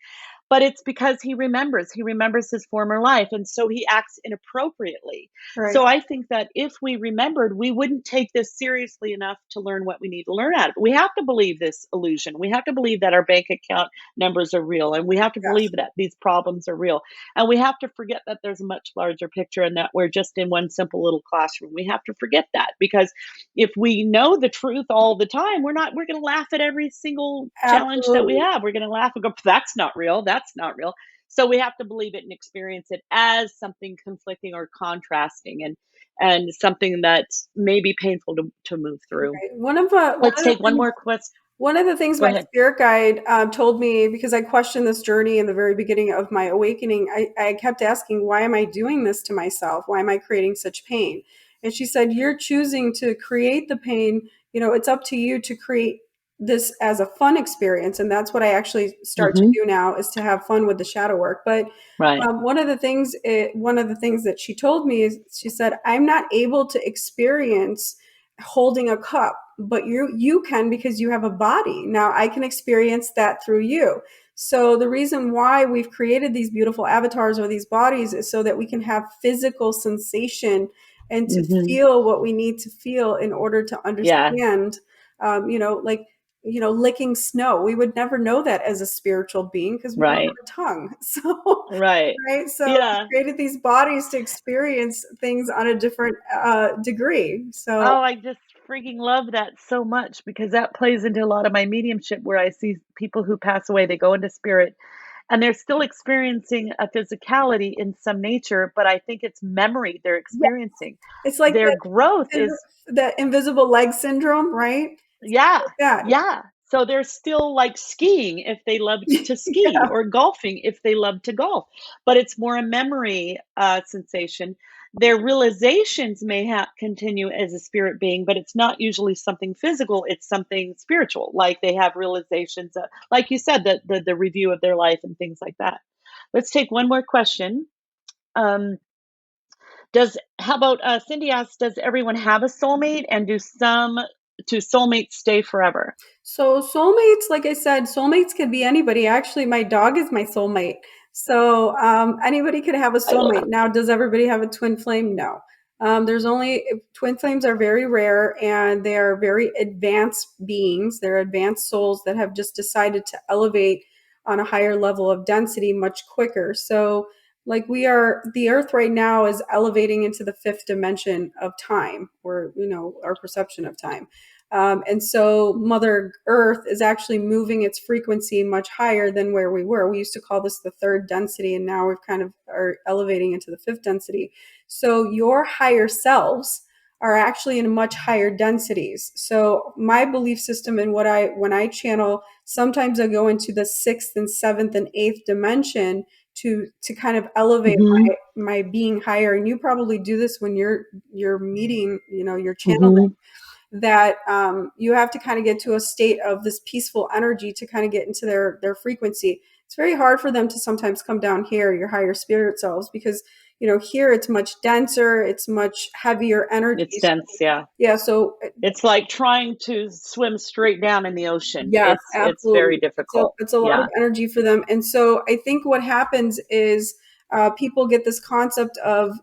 But it's because he remembers his former life, and so he acts inappropriately. Right. So I think that if we remembered, we wouldn't take this seriously enough to learn what we need to learn out of it. We have to believe this illusion. We have to believe that our bank account numbers are real, and we have to Yes. believe that these problems are real. And we have to forget that there's a much larger picture and that we're just in one simple little classroom. We have to forget that, because if we know the truth all the time, we're going to laugh at every single challenge that we Absolutely. have. We're going to laugh and go, "That's not real. That's not real." So we have to believe it and experience it as something conflicting or contrasting, and something that's maybe painful to move through. Right. One Let's of the take one things more question. One of the things Go my ahead. spirit guide told me, because I questioned this journey in the very beginning of my awakening, I kept asking, why am I doing this to myself? Why am I creating such pain? And she said, you're choosing to create the pain. It's up to you to create this as a fun experience. And that's what I actually start to Hmm. do now, is to have fun with the shadow work. But Right. one of the things that she told me is, she said, I'm not able to experience holding a cup, but you can, because you have a body. Now I can experience that through you. So the reason why we've created these beautiful avatars or these bodies is so that we can have physical sensation and to Hmm. feel what we need to feel in order to Yeah. understand. Like, licking snow, we would never know that as a spiritual being because we don't Right. have a tongue. So Right. right, so Yeah. we created these bodies to experience things on a different degree. So Oh, I just freaking love that so much, because that plays into a lot of my mediumship, where I see people who pass away, they go into spirit and they're still experiencing a physicality in some nature, but I think it's memory they're yeah, experiencing. it's like Their growth is, the invisible leg syndrome, right? yeah, Like that. yeah. So they're still like skiing if they love to ski, Yeah. or golfing if they love to golf, but it's more a memory sensation. Their realizations may continue as a spirit being, but it's not usually something physical. It's something spiritual. Like they have realizations, like you said, the review of their life and things like that. Let's take one more question. Um, does How about Cindy asks, does everyone have a soulmate, and do soulmates stay forever? So soulmates, like I said, soulmates could be anybody. Actually, my dog is my soulmate. So anybody could have a I love soulmate. that. Now, does everybody have a twin flame? No. There's only Twin flames are very rare, and they are very advanced beings. They're advanced souls that have just decided to elevate on a higher level of density much quicker. So like the earth right now is elevating into the fifth dimension of time, or our perception of time. And so Mother Earth is actually moving its frequency much higher than where we were. We used to call this the third density, and now we've kind of are elevating into the fifth density. So your higher selves are actually in much higher densities. So my belief system, and when I channel, sometimes I go into the sixth and seventh and eighth dimension to kind of elevate Mhm. my being higher. And you probably do this when you're meeting, you're channeling, Mhm. that you have to kind of get to a state of this peaceful energy to kind of get into their frequency. It's very hard for them to sometimes come down here, your higher spirit selves, because here it's much denser, it's much heavier energy. It's dense, yeah. Yeah, so It's like trying to swim straight down in the ocean. yes, It's very absolutely. difficult. It's a lot of Yeah. energy for them. And so I think what happens is people get this concept of,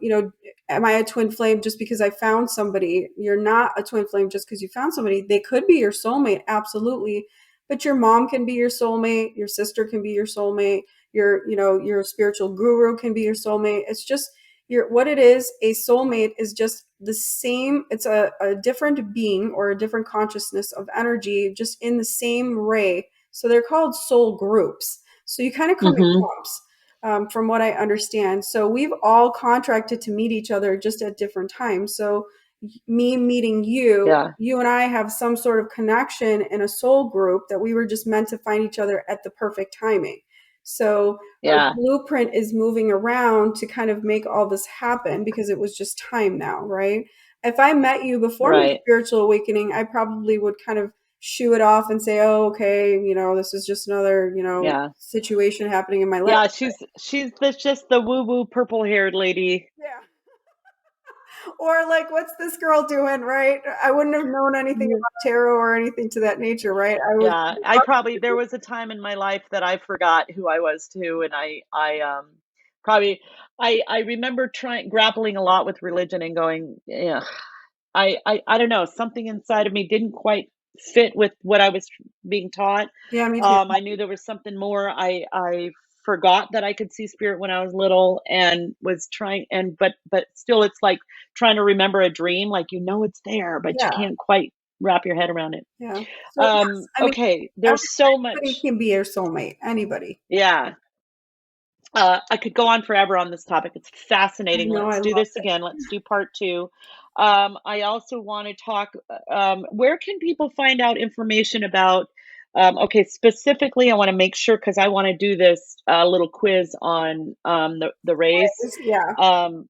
am I a twin flame just because I found somebody? You're not a twin flame just because you found somebody. They could be your soulmate, absolutely. But your mom can be your soulmate, your sister can be your soulmate, your spiritual guru can be your soulmate. It's just what it is. A soulmate is just the same. It's a different being or a different consciousness of energy, just in the same ray. So they're called soul groups. So you kind of come in Mhm. clumps, from what I understand. So we've all contracted to meet each other just at different times. So me meeting you, Yeah. you and I have some sort of connection in a soul group that we were just meant to find each other at the perfect timing. So our Yeah. blueprint is moving around to kind of make all this happen because it was just time now, right? If I met you before my Right. spiritual awakening, I probably would kind of shoo it off and say, oh, okay, this is just another, Yeah. situation happening in my life. Yeah, she's just the woo-woo purple-haired lady. Yeah. Or like, what's this girl doing, right? I wouldn't have known anything Yeah. about tarot or anything to that nature, right? I was Yeah, there was a time in my life that I forgot who I was too, and probably I remember trying grappling a lot with religion and going, yeah, I don't know, something inside of me didn't quite fit with what I was being taught. yeah, me too. I knew there was something more. I forgot that I could see spirit when I was little and was trying and but still it's like trying to remember a dream, like you know it's there, but you Yeah, can't quite wrap your head around it. yeah. So yes, I mean, Okay, there's so anybody much. can be your soulmate. Anybody. Yeah. I could go on forever on this topic. It's I fascinating. know, I Let's do love this it. again. Let's do part two. I also want to talk, where can people find out information about, okay, specifically, I want to make sure because I want to do this little quiz on the race. Yeah. Um,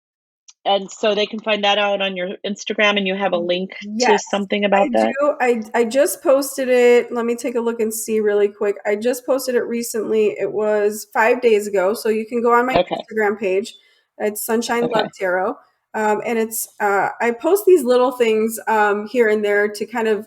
and so they can find that out on your Instagram and you have a link to Yes, something I about that. do. I just posted it. Let me take a look and see really quick. I just posted it recently. It was 5 days ago. So you can go on my Okay. Instagram page. It's Sunshine Love Okay. Tarot. And it's I post these little things here and there to kind of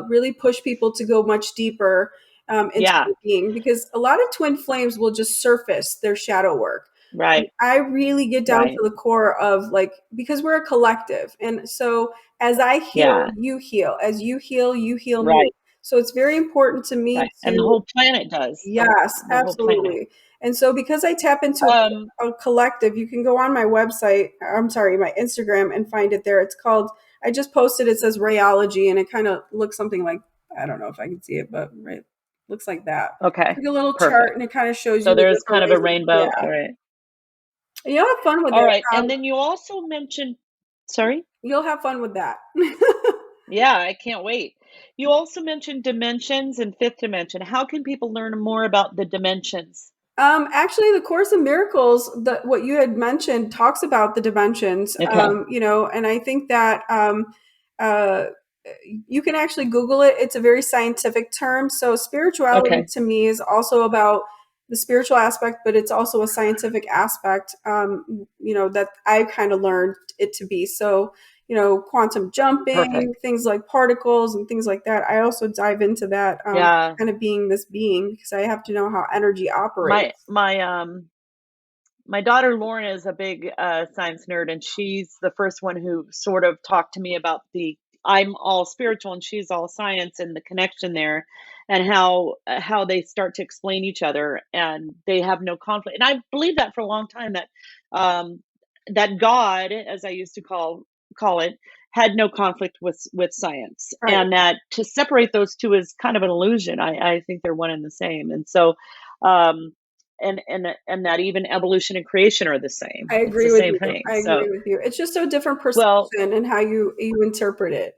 really push people to go much deeper into Yeah. their being, because a lot of twin flames will just surface their shadow work. And Right. I really get down Right. to the core of, like, because we're a collective. And so as I heal, Yeah. you heal. As you heal me. Right. So it's very important to me Right. And the to, whole planet does. yes, The whole planet. absolutely. And so because I tap into Um, a collective, you can go on my website, I'm sorry, my Instagram, and find it there. It's called, I just posted, it says Rayology, and it kind of looks something like, I don't know if I can see it, but right, looks like that. It's okay. like a little chart, Perfect. and it kind of shows So you the there's different kind of a ways. Yeah. rainbow. All right. You'll have fun with All it. right. And then you also mentioned, sorry? You'll have fun with that. Yeah, I can't wait. You also mentioned dimensions and fifth dimension. How can people learn more about the dimensions? Actually, the Course in Miracles, what you had mentioned, talks about the dimensions. Okay. And I think that uh, you can actually Google it. It's a very scientific term. So spirituality Okay. to me is also about the spiritual aspect, but it's also a scientific aspect. That I kind of learned it to be. So quantum Perfect. jumping, things like particles and things like that. I also dive into that, Yeah. kind of being this being, because I have to know how energy My operates. my my daughter Lauren is a big science nerd, and she's the first one who sort of talked to me about the I'm all spiritual and she's all science and the connection there, and how they start to explain each other and they have no conflict. And I believe that for a long time that um, that God, as I used to call it, had no conflict with science, Right. and that to separate those two is kind of an illusion. I think they're one and the same, and so. Um, and that even evolution and creation are the same. I It's the agree with same you. thing. I So, agree with you. It's just a different well, perception and how you interpret it.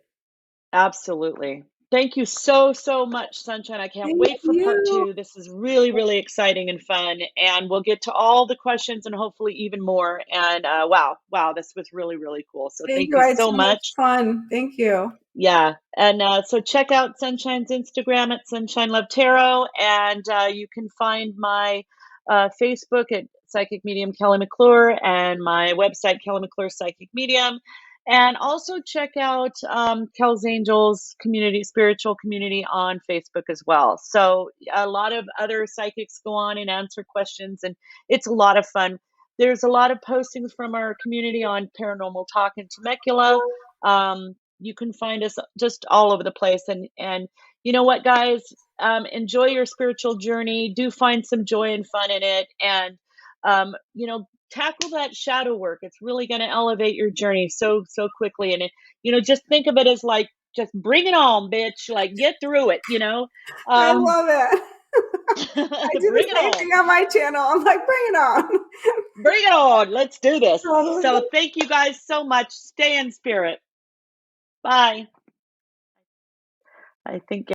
absolutely. Thank you so, so much, Sunshine. I can't Thank wait for part you. two. This is really, really exciting and fun. And we'll get to all the questions and hopefully even more. And wow, wow, this was really, really cool. So Thank thank you. you I had so so much much. fun. Thank you. Yeah. And so check out Sunshine's Instagram at Sunshine Love Tarot. And you can find my Facebook at Psychic Medium Kelly McClure and my website, Kelly McClure Psychic Medium. And also check out Kel's Angels community, spiritual community on Facebook as well. So a lot of other psychics go on and answer questions, and it's a lot of fun. There's a lot of postings from our community on Paranormal Talk and Temecula. You can find us just all over the place, and you know what, guys, enjoy your spiritual journey. Do find some joy and fun in it, and tackle that shadow work. It's really going to elevate your journey so quickly, and just think of it as like, just bring it on, bitch, like get through it, I um love it. I do the bring it same thing on. on my channel. I'm like, bring it on. Bring it on. Let's do this. So Totally. thank you guys so much. Stay in spirit. Bye. I think